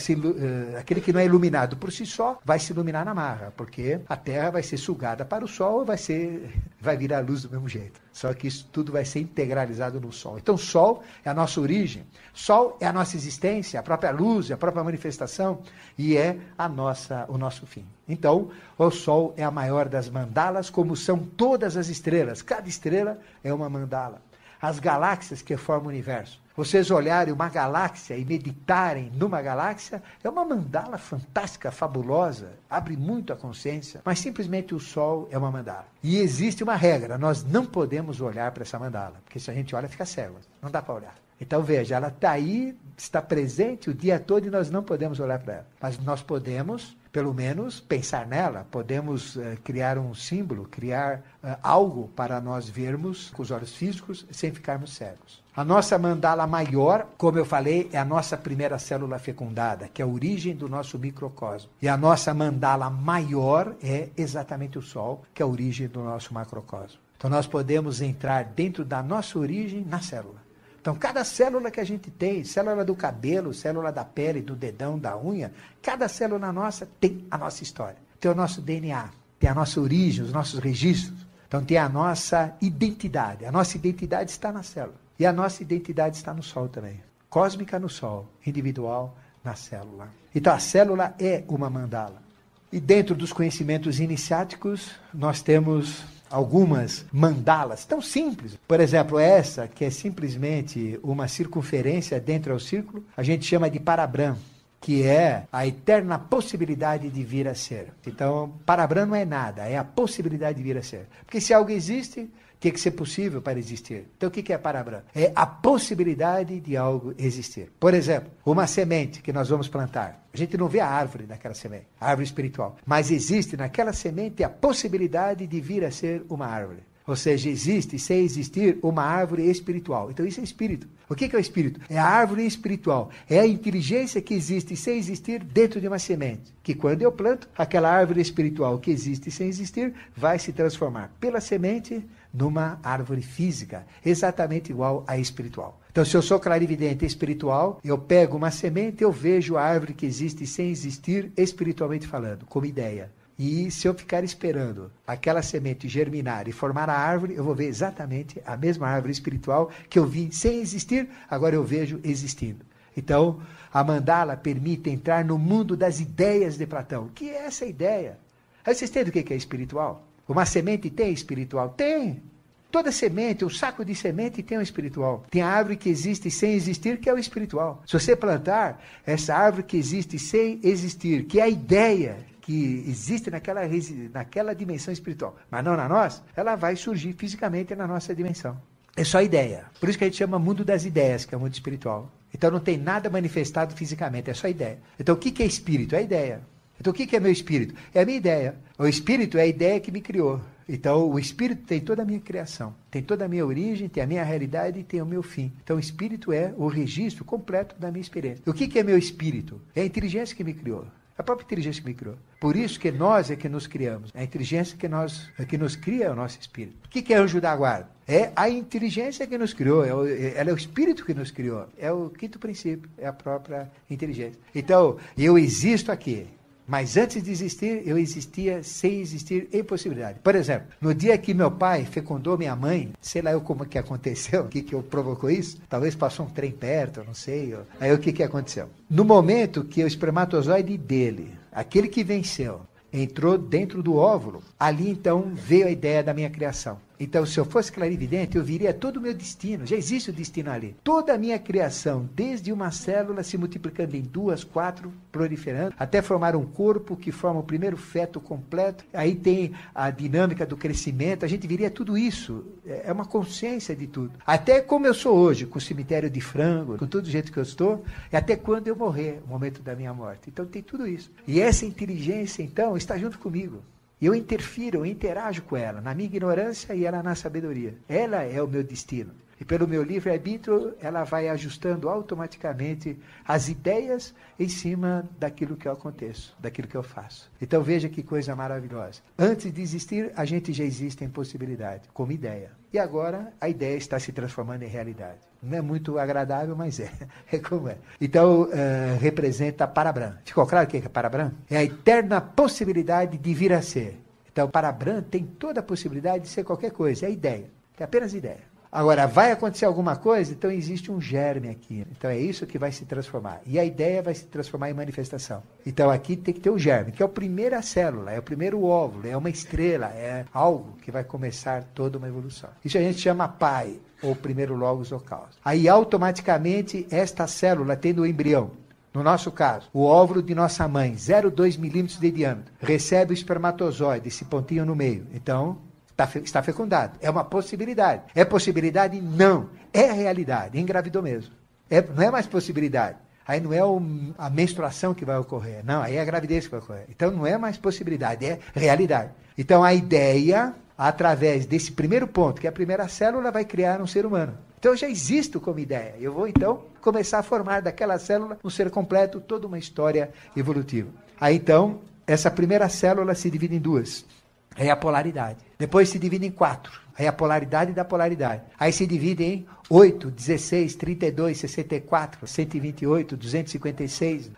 aquele que não é iluminado por si só, vai se iluminar na marra, porque a Terra vai ser sugada para o Sol e vai virar luz do mesmo jeito. Só que isso tudo vai ser integralizado no Sol. Então, o Sol é a nossa origem, Sol é a nossa existência, a própria luz, a própria manifestação, e é o nosso fim. Então, o Sol é a maior das mandalas, como são todas as estrelas. Cada estrela é uma mandala. As galáxias que formam o universo. Vocês olharem uma galáxia e meditarem numa galáxia, é uma mandala fantástica, fabulosa, abre muito a consciência, mas simplesmente o Sol é uma mandala. E existe uma regra, nós não podemos olhar para essa mandala, porque se a gente olha, fica cego, não dá para olhar. Então veja, ela está aí, está presente o dia todo e nós não podemos olhar para ela. Mas nós podemos, pelo menos, pensar nela, podemos criar um símbolo, criar algo para nós vermos com os olhos físicos sem ficarmos cegos. A nossa mandala maior, como eu falei, é a nossa primeira célula fecundada, que é a origem do nosso microcosmo. E a nossa mandala maior é exatamente o Sol, que é a origem do nosso macrocosmo. Então nós podemos entrar dentro da nossa origem na célula. Então cada célula que a gente tem, célula do cabelo, célula da pele, do dedão, da unha, cada célula nossa tem a nossa história. Tem o nosso DNA, tem a nossa origem, os nossos registros. Então tem a nossa identidade. A nossa identidade está na célula. E a nossa identidade está no Sol também. Cósmica no Sol, individual na célula. Então a célula é uma mandala. E dentro dos conhecimentos iniciáticos, nós temos algumas mandalas tão simples. Por exemplo, essa, que é simplesmente uma circunferência dentro do círculo, a gente chama de Parabrahma, que é a eterna possibilidade de vir a ser. Então, Parabrahma não é nada, é a possibilidade de vir a ser. Porque se algo existe, tem que ser possível para existir. Então, o que é Parabrahma? É a possibilidade de algo existir. Por exemplo, uma semente que nós vamos plantar. A gente não vê a árvore naquela semente, a árvore espiritual. Mas existe naquela semente a possibilidade de vir a ser uma árvore. Ou seja, existe, sem existir, uma árvore espiritual. Então isso é espírito. O que é o espírito? É a árvore espiritual. É a inteligência que existe sem existir dentro de uma semente. Que quando eu planto, aquela árvore espiritual que existe sem existir, vai se transformar pela semente numa árvore física, exatamente igual à espiritual. Então, se eu sou clarividente espiritual, eu pego uma semente, eu vejo a árvore que existe sem existir, espiritualmente falando, como ideia. E se eu ficar esperando aquela semente germinar e formar a árvore, eu vou ver exatamente a mesma árvore espiritual que eu vi sem existir, agora eu vejo existindo. Então, a mandala permite entrar no mundo das ideias de Platão. O que é essa ideia? Aí vocês entendem o que é espiritual? Uma semente tem espiritual? Tem! Toda semente, um saco de semente tem um espiritual. Tem a árvore que existe sem existir, que é o espiritual. Se você plantar essa árvore que existe sem existir, que é a ideia que existe naquela dimensão espiritual, mas não na nossa, ela vai surgir fisicamente na nossa dimensão. É só ideia. Por isso que a gente chama mundo das ideias, que é o mundo espiritual. Então não tem nada manifestado fisicamente, é só ideia. Então o que é espírito? É ideia. Então o que é meu espírito? É a minha ideia. O espírito é a ideia que me criou. Então o espírito tem toda a minha criação, tem toda a minha origem, tem a minha realidade e tem o meu fim. Então o espírito é o registro completo da minha experiência. O que é meu espírito? É a inteligência que me criou. A própria inteligência que me criou. Por isso que nós é que nos criamos. É a inteligência que nos cria o nosso espírito. O que é anjo da guarda? É a inteligência que nos criou. Ela é o espírito que nos criou. É o quinto princípio. É a própria inteligência. Então, eu existo aqui. Mas antes de existir, eu existia sem existir em possibilidade. Por exemplo, no dia que meu pai fecundou minha mãe, sei lá eu como que aconteceu, o que provocou isso, talvez passou um trem perto, eu não sei. Aí o que aconteceu? No momento que o espermatozoide dele, aquele que venceu, entrou dentro do óvulo, ali então veio a ideia da minha criação. Então, se eu fosse clarividente, eu viria todo o meu destino. Já existe o destino ali. Toda a minha criação, desde uma célula se multiplicando em 2, 4, proliferando, até formar um corpo que forma o primeiro feto completo. Aí tem a dinâmica do crescimento. A gente viria tudo isso. É uma consciência de tudo. Até como eu sou hoje, com o cemitério de frango, com todo o jeito que eu estou, e até quando eu morrer, o momento da minha morte. Então, tem tudo isso. E essa inteligência, então, está junto comigo. Eu interfiro, eu interajo com ela, na minha ignorância e ela na sabedoria. Ela é o meu destino. E pelo meu livre-arbítrio, ela vai ajustando automaticamente as ideias em cima daquilo que eu aconteço, daquilo que eu faço. Então veja que coisa maravilhosa. Antes de existir, a gente já existe em possibilidade, como ideia. E agora a ideia está se transformando em realidade. Não é muito agradável, mas é. É como é. Então, representa Parabrahma. Ficou claro o que é Parabrahma? É a eterna possibilidade de vir a ser. Então, Parabrahma tem toda a possibilidade de ser qualquer coisa. É ideia. É apenas ideia. Agora, vai acontecer alguma coisa? Então, existe um germe aqui. Então, é isso que vai se transformar. E a ideia vai se transformar em manifestação. Então, aqui tem que ter o germe, que é a primeira célula, é o primeiro óvulo, é uma estrela, é algo que vai começar toda uma evolução. Isso a gente chama pai, ou primeiro logos ou causa. Aí, automaticamente, esta célula, tendo o embrião, no nosso caso, o óvulo de nossa mãe, 0,2 milímetros de diâmetro, recebe o espermatozoide, esse pontinho no meio. Então, está fecundado. É uma possibilidade. É possibilidade? Não. É realidade. Engravidou mesmo. Não é mais possibilidade. Aí não é a menstruação que vai ocorrer. Não, aí é a gravidez que vai ocorrer. Então não é mais possibilidade, é realidade. Então a ideia, através desse primeiro ponto, que é a primeira célula, vai criar um ser humano. Então eu já existo como ideia. Eu vou então começar a formar daquela célula um ser completo, toda uma história evolutiva. Aí então, essa primeira célula se divide em duas. Aí a polaridade. Depois se divide em 4. Aí a polaridade da polaridade. Aí se divide em 8, 16, 32, 64, 128, 256,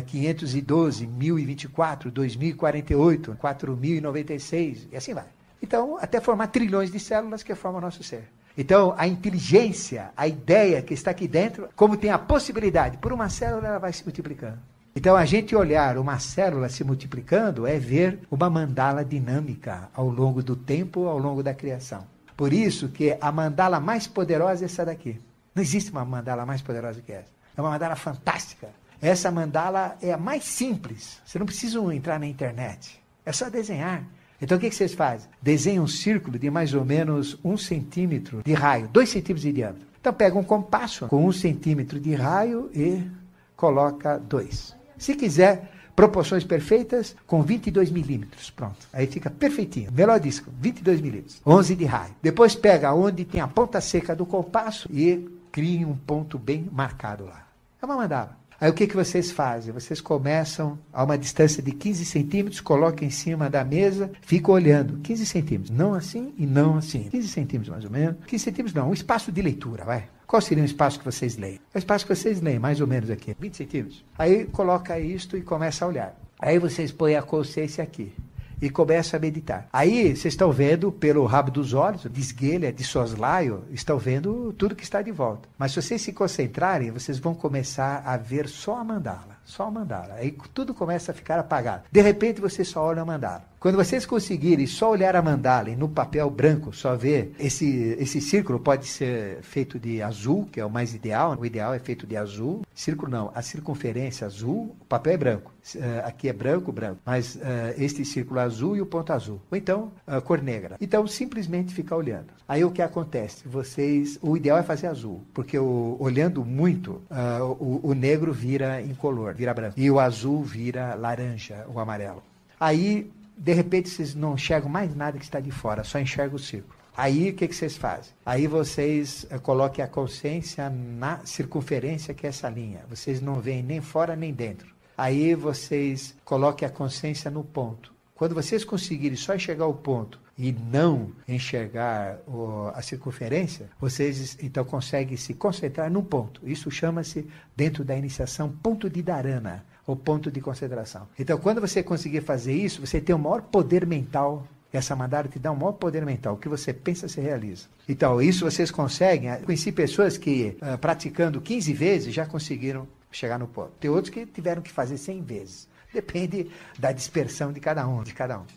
512, 1024, 2048, 4096, e assim vai. Então, até formar trilhões de células que formam o nosso ser. Então, a inteligência, a ideia que está aqui dentro, como tem a possibilidade, por uma célula ela vai se multiplicando. Então, a gente olhar uma célula se multiplicando é ver uma mandala dinâmica ao longo do tempo, ao longo da criação. Por isso que a mandala mais poderosa é essa daqui. Não existe uma mandala mais poderosa que essa. É uma mandala fantástica. Essa mandala é a mais simples. Você não precisa entrar na internet. É só desenhar. Então o que vocês fazem? Desenham um círculo de mais ou menos 1 centímetro de raio, 2 centímetros de diâmetro. Então pega um compasso com 1 centímetro de raio e coloca 2. Se quiser, proporções perfeitas com 22 milímetros. Pronto. Aí fica perfeitinho. Melhor disco, 22 milímetros. 11 de raio. Depois pega onde tem a ponta seca do compasso e cria um ponto bem marcado lá. É uma mandala. Aí o que vocês fazem? Vocês começam a uma distância de 15 centímetros, colocam em cima da mesa, ficam olhando. 15 centímetros. Não assim e não assim. 15 centímetros mais ou menos. 15 centímetros não, um espaço de leitura, vai. Qual seria o espaço que vocês leem? O espaço que vocês leem, mais ou menos aqui. 20 centímetros. Aí coloca isto e começa a olhar. Aí vocês põem a consciência aqui. E começam a meditar. Aí vocês estão vendo pelo rabo dos olhos, de esguelha, de soslaio, estão vendo tudo que está de volta. Mas se vocês se concentrarem, vocês vão começar a ver só a mandala. Só a mandala. Aí tudo começa a ficar apagado. De repente você só olha a mandala. Quando vocês conseguirem só olhar a mandala e no papel branco só ver, esse círculo pode ser feito de azul, que é o mais ideal. O ideal é feito de azul. Círculo não, a circunferência azul, o papel é branco. Aqui é branco, branco. Mas este círculo azul e o ponto azul. Ou então, cor negra. Então, simplesmente ficar olhando. Aí o que acontece? O ideal é fazer azul, porque olhando muito, o negro vira incolor, vira branco. E o azul vira laranja, o amarelo. Aí, de repente, vocês não enxergam mais nada que está de fora, só enxergam o círculo. Aí, o que vocês fazem? Aí vocês coloquem a consciência na circunferência, que é essa linha. Vocês não veem nem fora nem dentro. Aí vocês coloquem a consciência no ponto. Quando vocês conseguirem só enxergar o ponto e não enxergar a circunferência, vocês então conseguem se concentrar num ponto. Isso chama-se, dentro da iniciação, ponto de dharana, ou ponto de concentração. Então, quando você conseguir fazer isso, você tem o maior poder mental. Essa mandala te dá um maior poder mental. O que você pensa se realiza. Então, isso vocês conseguem. Eu conheci pessoas que, praticando 15 vezes, já conseguiram chegar no ponto. Tem outros que tiveram que fazer 100 vezes. Depende da dispersão de cada um.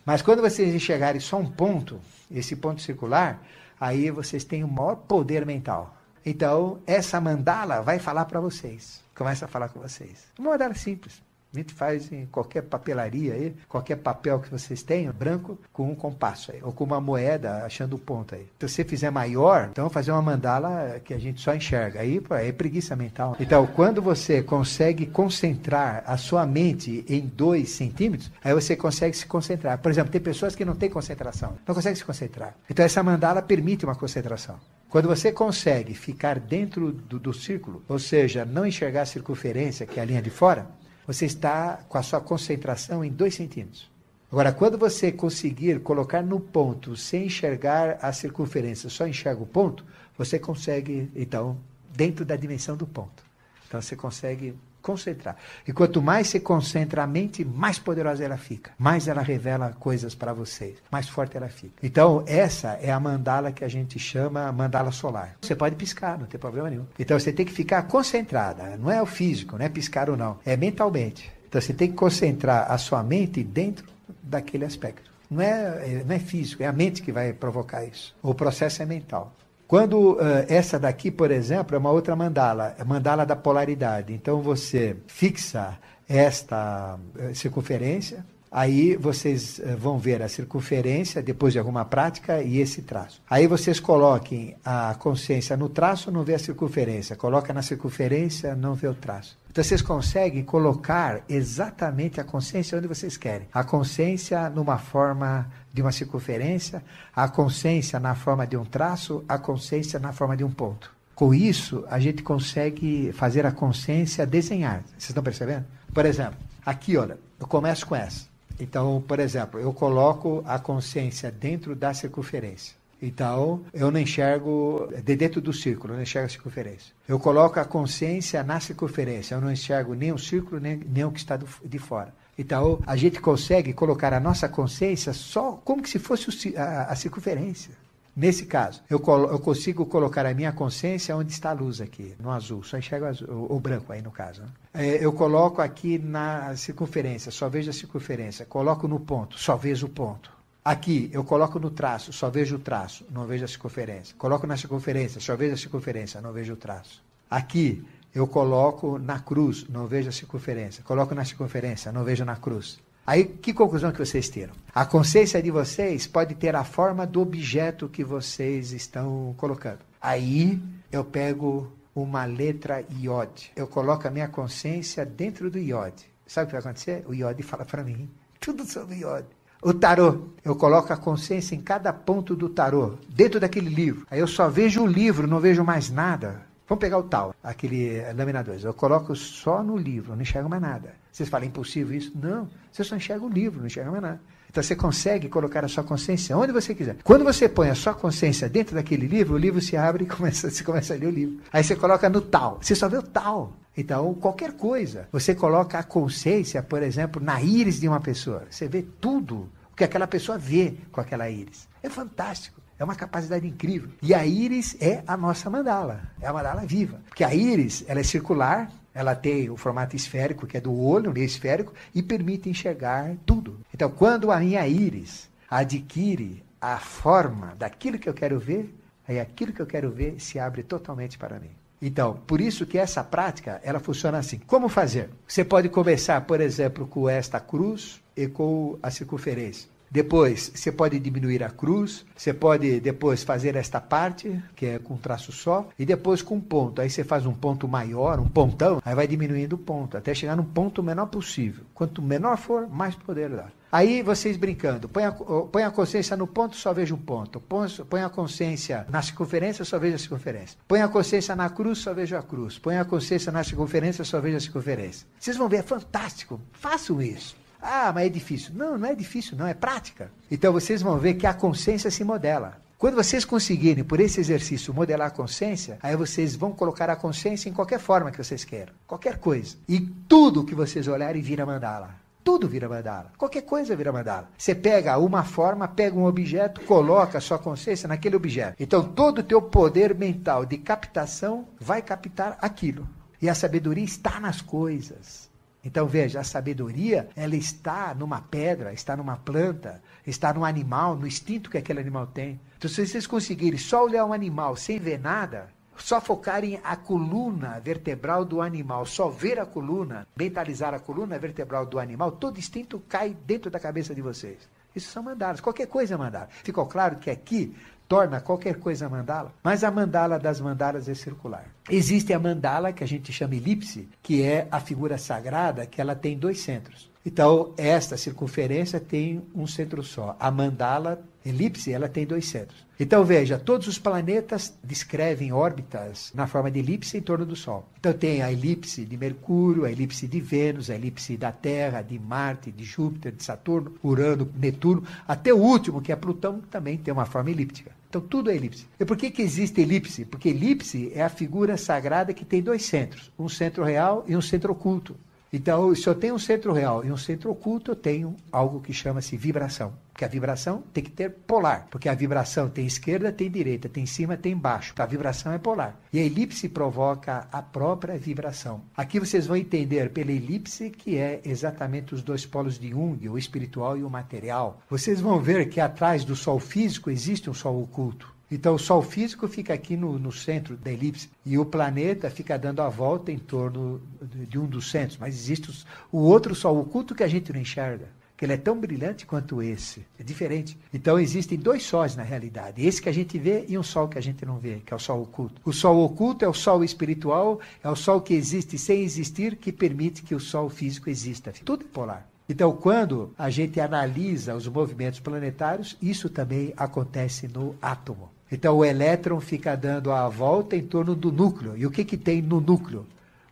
Mas quando vocês enxergarem só um ponto, esse ponto circular, aí vocês têm o maior poder mental. Então, essa mandala vai falar para vocês. Começa a falar com vocês. Uma mandala simples. A gente faz em qualquer papelaria aí, qualquer papel que vocês tenham, branco, com um compasso aí, ou com uma moeda achando o ponto aí. Então, se você fizer maior, então fazer uma mandala que a gente só enxerga. Aí é preguiça mental. Então, quando você consegue concentrar a sua mente em 2 centímetros, aí você consegue se concentrar. Por exemplo, tem pessoas que não têm concentração, não conseguem se concentrar. Então, essa mandala permite uma concentração. Quando você consegue ficar dentro do círculo, ou seja, não enxergar a circunferência, que é a linha de fora, você está com a sua concentração em 2 centímetros. Agora, quando você conseguir colocar no ponto, sem enxergar a circunferência, só enxerga o ponto, você consegue, então, dentro da dimensão do ponto. Então, você consegue concentrar. E quanto mais você concentra a mente, mais poderosa ela fica. Mais ela revela coisas para vocês. Mais forte ela fica. Então, essa é a mandala que a gente chama mandala solar. Você pode piscar, não tem problema nenhum. Então, você tem que ficar concentrada. Não é o físico, não é piscar ou não. É mentalmente. Então, você tem que concentrar a sua mente dentro daquele aspecto. Não é físico, é a mente que vai provocar isso. O processo é mental. Quando essa daqui, por exemplo, é uma outra mandala, é a mandala da polaridade. Então, você fixa esta circunferência, aí vocês vão ver a circunferência, depois de alguma prática, e esse traço. Aí vocês coloquem a consciência no traço, não vê a circunferência. Coloca na circunferência, não vê o traço. Então, vocês conseguem colocar exatamente a consciência onde vocês querem. A consciência numa forma de uma circunferência, a consciência na forma de um traço, a consciência na forma de um ponto. Com isso, a gente consegue fazer a consciência desenhar. Vocês estão percebendo? Por exemplo, aqui, olha, eu começo com essa. Então, por exemplo, eu coloco a consciência dentro da circunferência. Então, eu não enxergo dentro do círculo, eu não enxergo a circunferência. Eu coloco a consciência na circunferência, eu não enxergo nem o círculo, nem o que está de fora. Então, a gente consegue colocar a nossa consciência só como que se fosse a circunferência. Nesse caso, eu consigo colocar a minha consciência onde está a luz aqui, no azul. Só enxergo o branco aí no caso. Né? Eu coloco aqui na circunferência, só vejo a circunferência. Coloco no ponto, só vejo o ponto. Aqui, eu coloco no traço, só vejo o traço, não vejo a circunferência. Coloco na circunferência, só vejo a circunferência, não vejo o traço. Aqui, eu coloco na cruz, não vejo a circunferência. Coloco na circunferência, não vejo na cruz. Aí, que conclusão que vocês tiram? A consciência de vocês pode ter a forma do objeto que vocês estão colocando. Aí, eu pego uma letra iode. Eu coloco a minha consciência dentro do iode. Sabe o que vai acontecer? O iode fala para mim tudo sobre iode. O tarô, eu coloco a consciência em cada ponto do tarô, dentro daquele livro. Aí eu só vejo o livro, não vejo mais nada. Vamos pegar o tal, aquele lâmina 2. Eu coloco só no livro, não enxergo mais nada. Vocês falam, impossível isso? Não, você só enxerga o livro, não enxerga mais nada. Então você consegue colocar a sua consciência onde você quiser. Quando você põe a sua consciência dentro daquele livro, o livro se abre e você começa a ler o livro. Aí você coloca no tal, você só vê o tal. Então, qualquer coisa. Você coloca a consciência, por exemplo, na íris de uma pessoa. Você vê tudo o que aquela pessoa vê com aquela íris. É fantástico. É uma capacidade incrível. E a íris é a nossa mandala. É a mandala viva. Porque a íris, ela é circular, ela tem o formato esférico, que é do olho, meio esférico, e permite enxergar tudo. Então, quando a minha íris adquire a forma daquilo que eu quero ver, aí aquilo que eu quero ver se abre totalmente para mim. Então, por isso que essa prática, ela funciona assim. Como fazer? Você pode começar, por exemplo, com esta cruz e com a circunferência. Depois, você pode diminuir a cruz, você pode depois fazer esta parte, que é com traço só, e depois com ponto. Aí você faz um ponto maior, um pontão, aí vai diminuindo o ponto, até chegar no ponto menor possível. Quanto menor for, mais poder dá. Aí vocês brincando, põe a consciência no ponto, só vejo um ponto. Põe a consciência na circunferência, só vejo a circunferência. Põe a consciência na cruz, só vejo a cruz. Põe a consciência na circunferência, só vejo a circunferência. Vocês vão ver, é fantástico. Façam isso. Ah, mas é difícil. Não, não é difícil, não, é prática. Então vocês vão ver que a consciência se modela. Quando vocês conseguirem, por esse exercício, modelar a consciência, aí vocês vão colocar a consciência em qualquer forma que vocês queiram. Qualquer coisa. E tudo que vocês olharem vira mandala. Tudo vira mandala. Qualquer coisa vira mandala. Você pega uma forma, pega um objeto, coloca a sua consciência naquele objeto. Então todo o teu poder mental de captação vai captar aquilo. E a sabedoria está nas coisas. Então veja, a sabedoria, ela está numa pedra, está numa planta, está num animal, no instinto que aquele animal tem. Então se vocês conseguirem só olhar um animal sem ver nada, só focarem a coluna vertebral do animal, só ver a coluna, mentalizar a coluna vertebral do animal, todo instinto cai dentro da cabeça de vocês. Isso são mandalas, qualquer coisa é mandala. Ficou claro que aqui torna qualquer coisa mandala, mas a mandala das mandalas é circular. Existe a mandala que a gente chama elipse, que é a figura sagrada, que ela tem 2 centros. Então, esta circunferência tem um centro só. A mandala elipse, ela tem 2 centros. Então, veja, todos os planetas descrevem órbitas na forma de elipse em torno do Sol. Então, tem a elipse de Mercúrio, a elipse de Vênus, a elipse da Terra, de Marte, de Júpiter, de Saturno, Urano, Netuno, até o último, que é Plutão, também tem uma forma elíptica. Então, tudo é elipse. E por que existe elipse? Porque elipse é a figura sagrada que tem 2 centros, um centro real e um centro oculto. Então, se eu tenho um centro real e um centro oculto, eu tenho algo que chama-se vibração. Porque a vibração tem que ter polar. Porque a vibração tem esquerda, tem direita, tem cima, tem baixo. A vibração é polar. E a elipse provoca a própria vibração. Aqui vocês vão entender pela elipse que é exatamente os 2 polos de Jung, o espiritual e o material. Vocês vão ver que atrás do sol físico existe um sol oculto. Então o Sol físico fica aqui no centro da elipse e o planeta fica dando a volta em torno de um dos centros. Mas existe o outro Sol oculto que a gente não enxerga, que ele é tão brilhante quanto esse. É diferente. Então existem 2 sóis na realidade. Esse que a gente vê e um Sol que a gente não vê, que é o Sol oculto. O Sol oculto é o Sol espiritual, é o Sol que existe sem existir, que permite que o Sol físico exista. Tudo é polar. Então, quando a gente analisa os movimentos planetários, isso também acontece no átomo. Então, o elétron fica dando a volta em torno do núcleo. E o que tem no núcleo?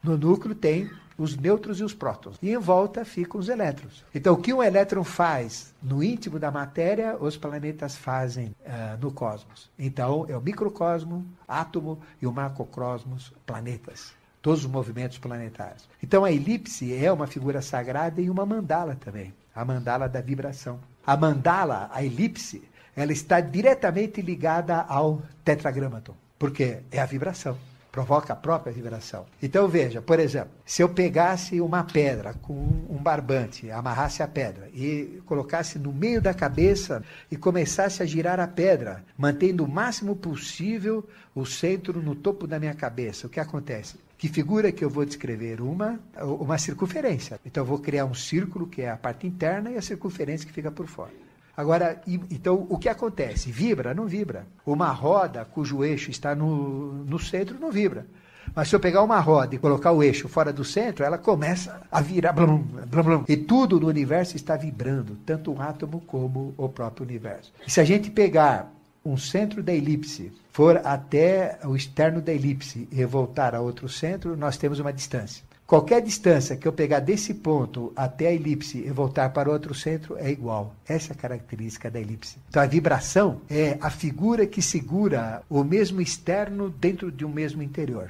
No núcleo tem os nêutrons e os prótons. E em volta ficam os elétrons. Então, o que um elétron faz no íntimo da matéria, os planetas fazem no cosmos. Então, é o microcosmo, átomo, e o macrocosmos, planetas. Todos os movimentos planetários. Então a elipse é uma figura sagrada e uma mandala também. A mandala da vibração. A mandala, a elipse, ela está diretamente ligada ao tetragramaton. Porque é a vibração. Provoca a própria vibração. Então veja, por exemplo, se eu pegasse uma pedra com um barbante, amarrasse a pedra e colocasse no meio da cabeça e começasse a girar a pedra, mantendo o máximo possível o centro no topo da minha cabeça, o que acontece? Que figura que eu vou descrever? Uma circunferência. Então eu vou criar um círculo, que é a parte interna, e a circunferência que fica por fora. Agora, então, o que acontece? Vibra? Não vibra. Uma roda cujo eixo está no centro não vibra. Mas se eu pegar uma roda e colocar o eixo fora do centro, ela começa a virar, blum, blum, blum. E tudo no universo está vibrando, tanto o átomo como o próprio universo. E se a gente pegar um centro da elipse, for até o externo da elipse e voltar a outro centro, nós temos uma distância. Qualquer distância que eu pegar desse ponto até a elipse e voltar para outro centro é igual. Essa é a característica da elipse. Então a vibração é a figura que segura o mesmo externo dentro de um mesmo interior.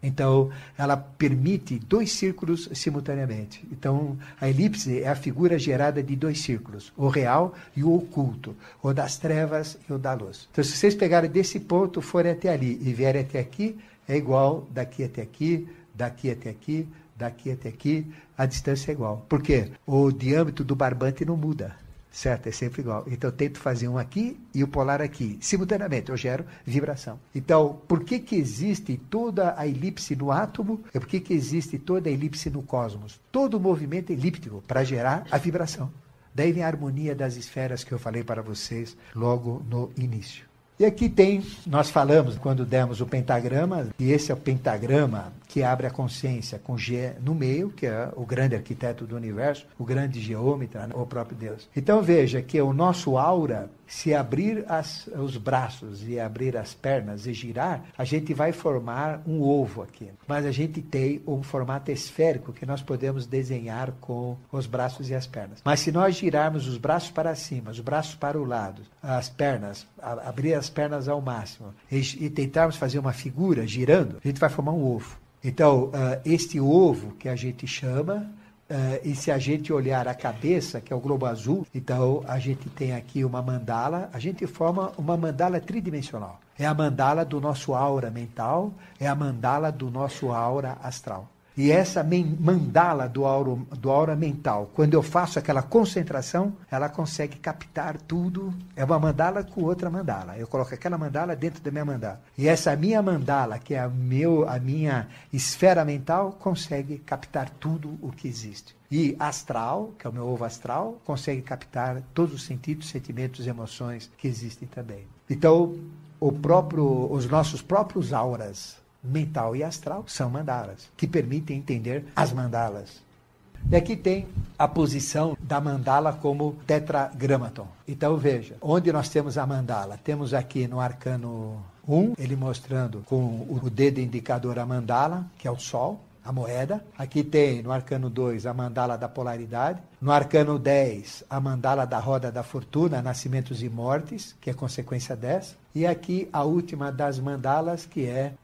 Então, ela permite 2 círculos simultaneamente. Então, a elipse é a figura gerada de 2 círculos, o real e o oculto, o das trevas e o da luz. Então, se vocês pegarem desse ponto, forem até ali e vierem até aqui, é igual daqui até aqui, daqui até aqui, daqui até aqui, a distância é igual. Por quê? O diâmetro do barbante não muda. Certo? É sempre igual. Então eu tento fazer um aqui e o polar aqui. Simultaneamente eu gero vibração. Então, por que existe toda a elipse no átomo? É porque existe toda a elipse no cosmos. Todo o movimento elíptico para gerar a vibração. Daí vem a harmonia das esferas que eu falei para vocês logo no início. E aqui nós falamos quando demos o pentagrama, e esse é o pentagrama que abre a consciência com G no meio, que é o grande arquiteto do universo, o grande geômetra, o próprio Deus. Então veja que o nosso aura, se abrir os braços e abrir as pernas e girar, a gente vai formar um ovo aqui. Mas a gente tem um formato esférico que nós podemos desenhar com os braços e as pernas. Mas se nós girarmos os braços para cima, os braços para o lado, as pernas, abrir as pernas ao máximo e tentarmos fazer uma figura girando, a gente vai formar um ovo. Então, este ovo que a gente chama, e se a gente olhar a cabeça, que é o globo azul, então a gente tem aqui uma mandala, a gente forma uma mandala tridimensional. É a mandala do nosso aura mental, é a mandala do nosso aura astral. E essa mandala do aura mental, quando eu faço aquela concentração, ela consegue captar tudo. É uma mandala com outra mandala. Eu coloco aquela mandala dentro da minha mandala. E essa minha mandala, que é a minha esfera mental, consegue captar tudo o que existe. E astral, que é o meu ovo astral, consegue captar todos os sentidos, sentimentos, emoções que existem também. Então, os nossos próprios auras, mental e astral, são mandalas, que permitem entender as mandalas. E aqui tem a posição da mandala como tetragramaton. Então veja, onde nós temos a mandala? Temos aqui no arcano 1, ele mostrando com o dedo indicador a mandala, que é o sol, a moeda. Aqui tem no arcano 2 a mandala da polaridade. No arcano 10, a mandala da roda da fortuna, nascimentos e mortes, que é consequência dessa. E aqui a última das mandalas, que é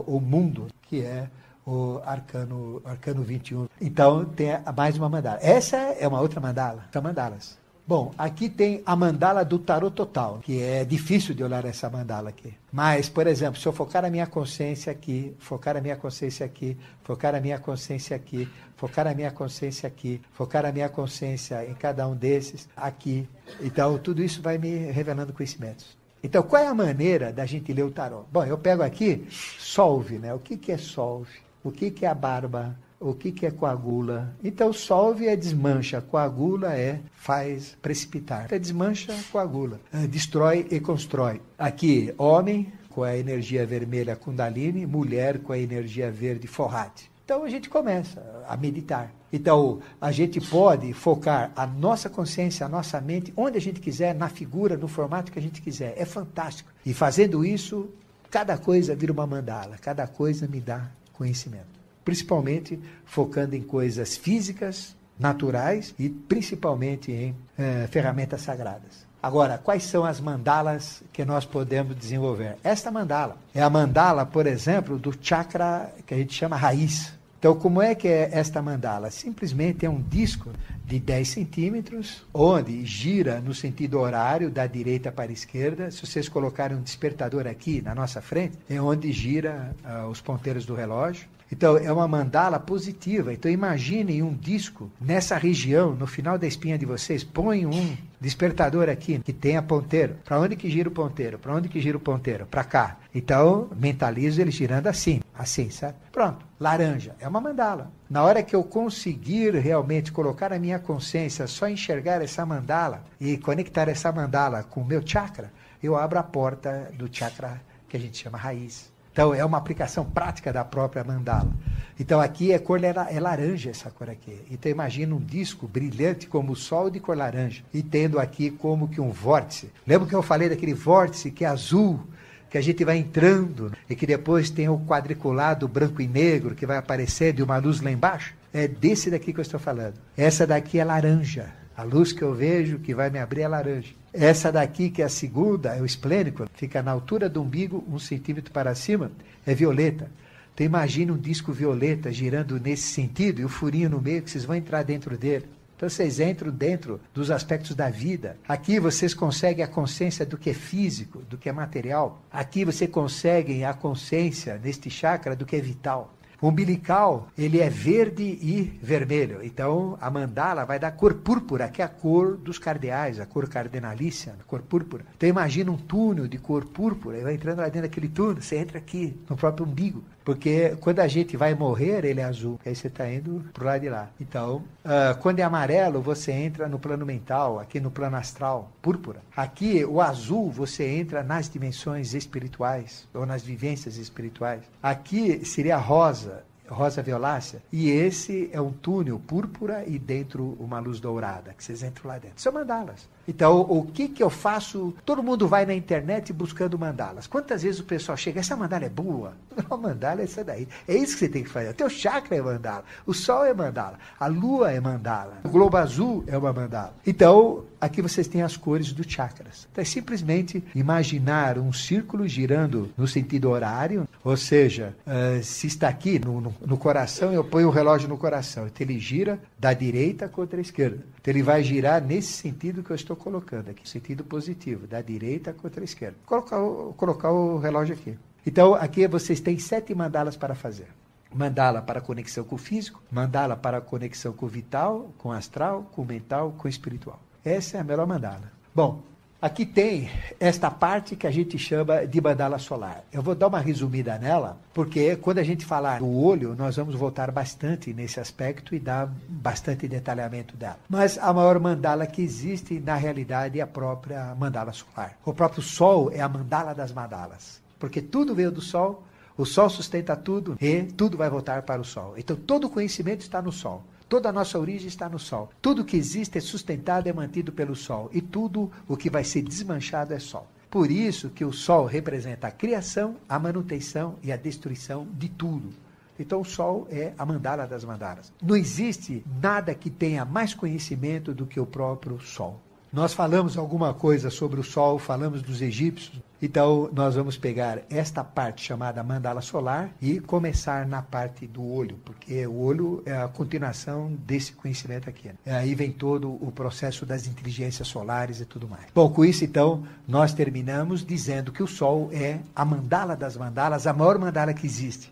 o mundo, que é o arcano 21. Então tem mais uma mandala. Essa é uma outra mandala, são mandalas. Bom, aqui tem a mandala do tarô total, que é difícil de olhar essa mandala aqui. Mas, por exemplo, se eu focar a minha consciência aqui, focar a minha consciência aqui, focar a minha consciência aqui, focar a minha consciência aqui, focar a minha consciência em cada um desses aqui. Então, tudo isso vai me revelando conhecimentos. Então, qual é a maneira da gente ler o tarô? Bom, eu pego aqui, solve, né? O que é solve? O que é a barba? O que é coagula? Então, solve é desmancha, coagula faz precipitar. Então, desmancha, coagula, destrói e constrói. Aqui, homem com a energia vermelha Kundalini, mulher com a energia verde Forrati. Então, a gente começa a meditar. Então, a gente pode focar a nossa consciência, a nossa mente, onde a gente quiser, na figura, no formato que a gente quiser. É fantástico. E fazendo isso, cada coisa vira uma mandala, cada coisa me dá conhecimento. Principalmente focando em coisas físicas, naturais e principalmente em ferramentas sagradas. Agora, quais são as mandalas que nós podemos desenvolver? Esta mandala é a mandala, por exemplo, do chakra que a gente chama raiz. Então, como é que é esta mandala? Simplesmente é um disco de 10 centímetros, onde gira no sentido horário, da direita para a esquerda. Se vocês colocarem um despertador aqui na nossa frente, é onde gira os ponteiros do relógio. Então, é uma mandala positiva. Então, imaginem um disco nessa região, no final da espinha de vocês. Põe um despertador aqui, que tenha ponteiro. Para onde que gira o ponteiro? Para onde que gira o ponteiro? Para cá. Então, mentalizo ele girando assim, sabe? Pronto. Laranja. É uma mandala. Na hora que eu conseguir realmente colocar a minha consciência, só enxergar essa mandala e conectar essa mandala com o meu chakra, eu abro a porta do chakra que a gente chama raiz. Então, é uma aplicação prática da própria mandala. Então, aqui a cor é laranja, essa cor aqui. Então, imagina um disco brilhante como o sol de cor laranja. E tendo aqui como que um vórtice. Lembra que eu falei daquele vórtice que é azul, que a gente vai entrando e que depois tem o quadriculado branco e negro que vai aparecendo e uma luz lá embaixo? É desse daqui que eu estou falando. Essa daqui é laranja. A luz que eu vejo que vai me abrir é laranja. Essa daqui, que é a segunda, é o esplênico, fica na altura do umbigo, 1 centímetro para cima, é violeta. Então imagine um disco violeta girando nesse sentido e o furinho no meio que vocês vão entrar dentro dele. Então vocês entram dentro dos aspectos da vida. Aqui vocês conseguem a consciência do que é físico, do que é material. Aqui vocês conseguem a consciência, neste chakra, do que é vital. O umbilical, ele é verde e vermelho. Então, a mandala vai dar cor púrpura, que é a cor dos cardeais, a cor cardenalícia, a cor púrpura. Então, imagina um túnel de cor púrpura, e vai entrando lá dentro daquele túnel, você entra aqui, no próprio umbigo. Porque quando a gente vai morrer, ele é azul. Aí você está indo para o lado de lá. Então, quando é amarelo, você entra no plano mental, aqui no plano astral, púrpura. Aqui, o azul, você entra nas dimensões espirituais, ou nas vivências espirituais. Aqui seria rosa violácea, e esse é um túnel púrpura e dentro uma luz dourada, que vocês entram lá dentro. São mandalas. Então, o que eu faço? Todo mundo vai na internet buscando mandalas. Quantas vezes o pessoal chega, essa mandala é boa? A mandala é essa daí. É isso que você tem que fazer. O teu chakra é mandala. O sol é mandala. A lua é mandala. O globo azul é uma mandala. Então, aqui vocês têm as cores dos chakras. Então, é simplesmente imaginar um círculo girando no sentido horário, ou seja, se está aqui no coração, eu ponho o relógio no coração. Então, ele gira da direita contra a esquerda. Então, ele vai girar nesse sentido que eu estou colocando aqui, sentido positivo, da direita contra a esquerda. Colocar o relógio aqui. Então, aqui vocês têm 7 mandalas para fazer. Mandala para conexão com o físico, mandala para conexão com o vital, com o astral, com o mental, com o espiritual. Essa é a melhor mandala. Bom, aqui tem esta parte que a gente chama de mandala solar. Eu vou dar uma resumida nela, porque quando a gente falar do olho, nós vamos voltar bastante nesse aspecto e dar bastante detalhamento dela. Mas a maior mandala que existe, na realidade, é a própria mandala solar. O próprio Sol é a mandala das mandalas, porque tudo veio do Sol, o Sol sustenta tudo e tudo vai voltar para o Sol. Então, todo o conhecimento está no Sol. Toda a nossa origem está no Sol. Tudo que existe é sustentado, é mantido pelo Sol. E tudo o que vai ser desmanchado é Sol. Por isso que o Sol representa a criação, a manutenção e a destruição de tudo. Então o Sol é a mandala das mandalas. Não existe nada que tenha mais conhecimento do que o próprio Sol. Nós falamos alguma coisa sobre o Sol, falamos dos egípcios. Então, nós vamos pegar esta parte chamada mandala solar e começar na parte do olho, porque o olho é a continuação desse conhecimento aqui. Aí vem todo o processo das inteligências solares e tudo mais. Bom, com isso, então, nós terminamos dizendo que o Sol é a mandala das mandalas, a maior mandala que existe.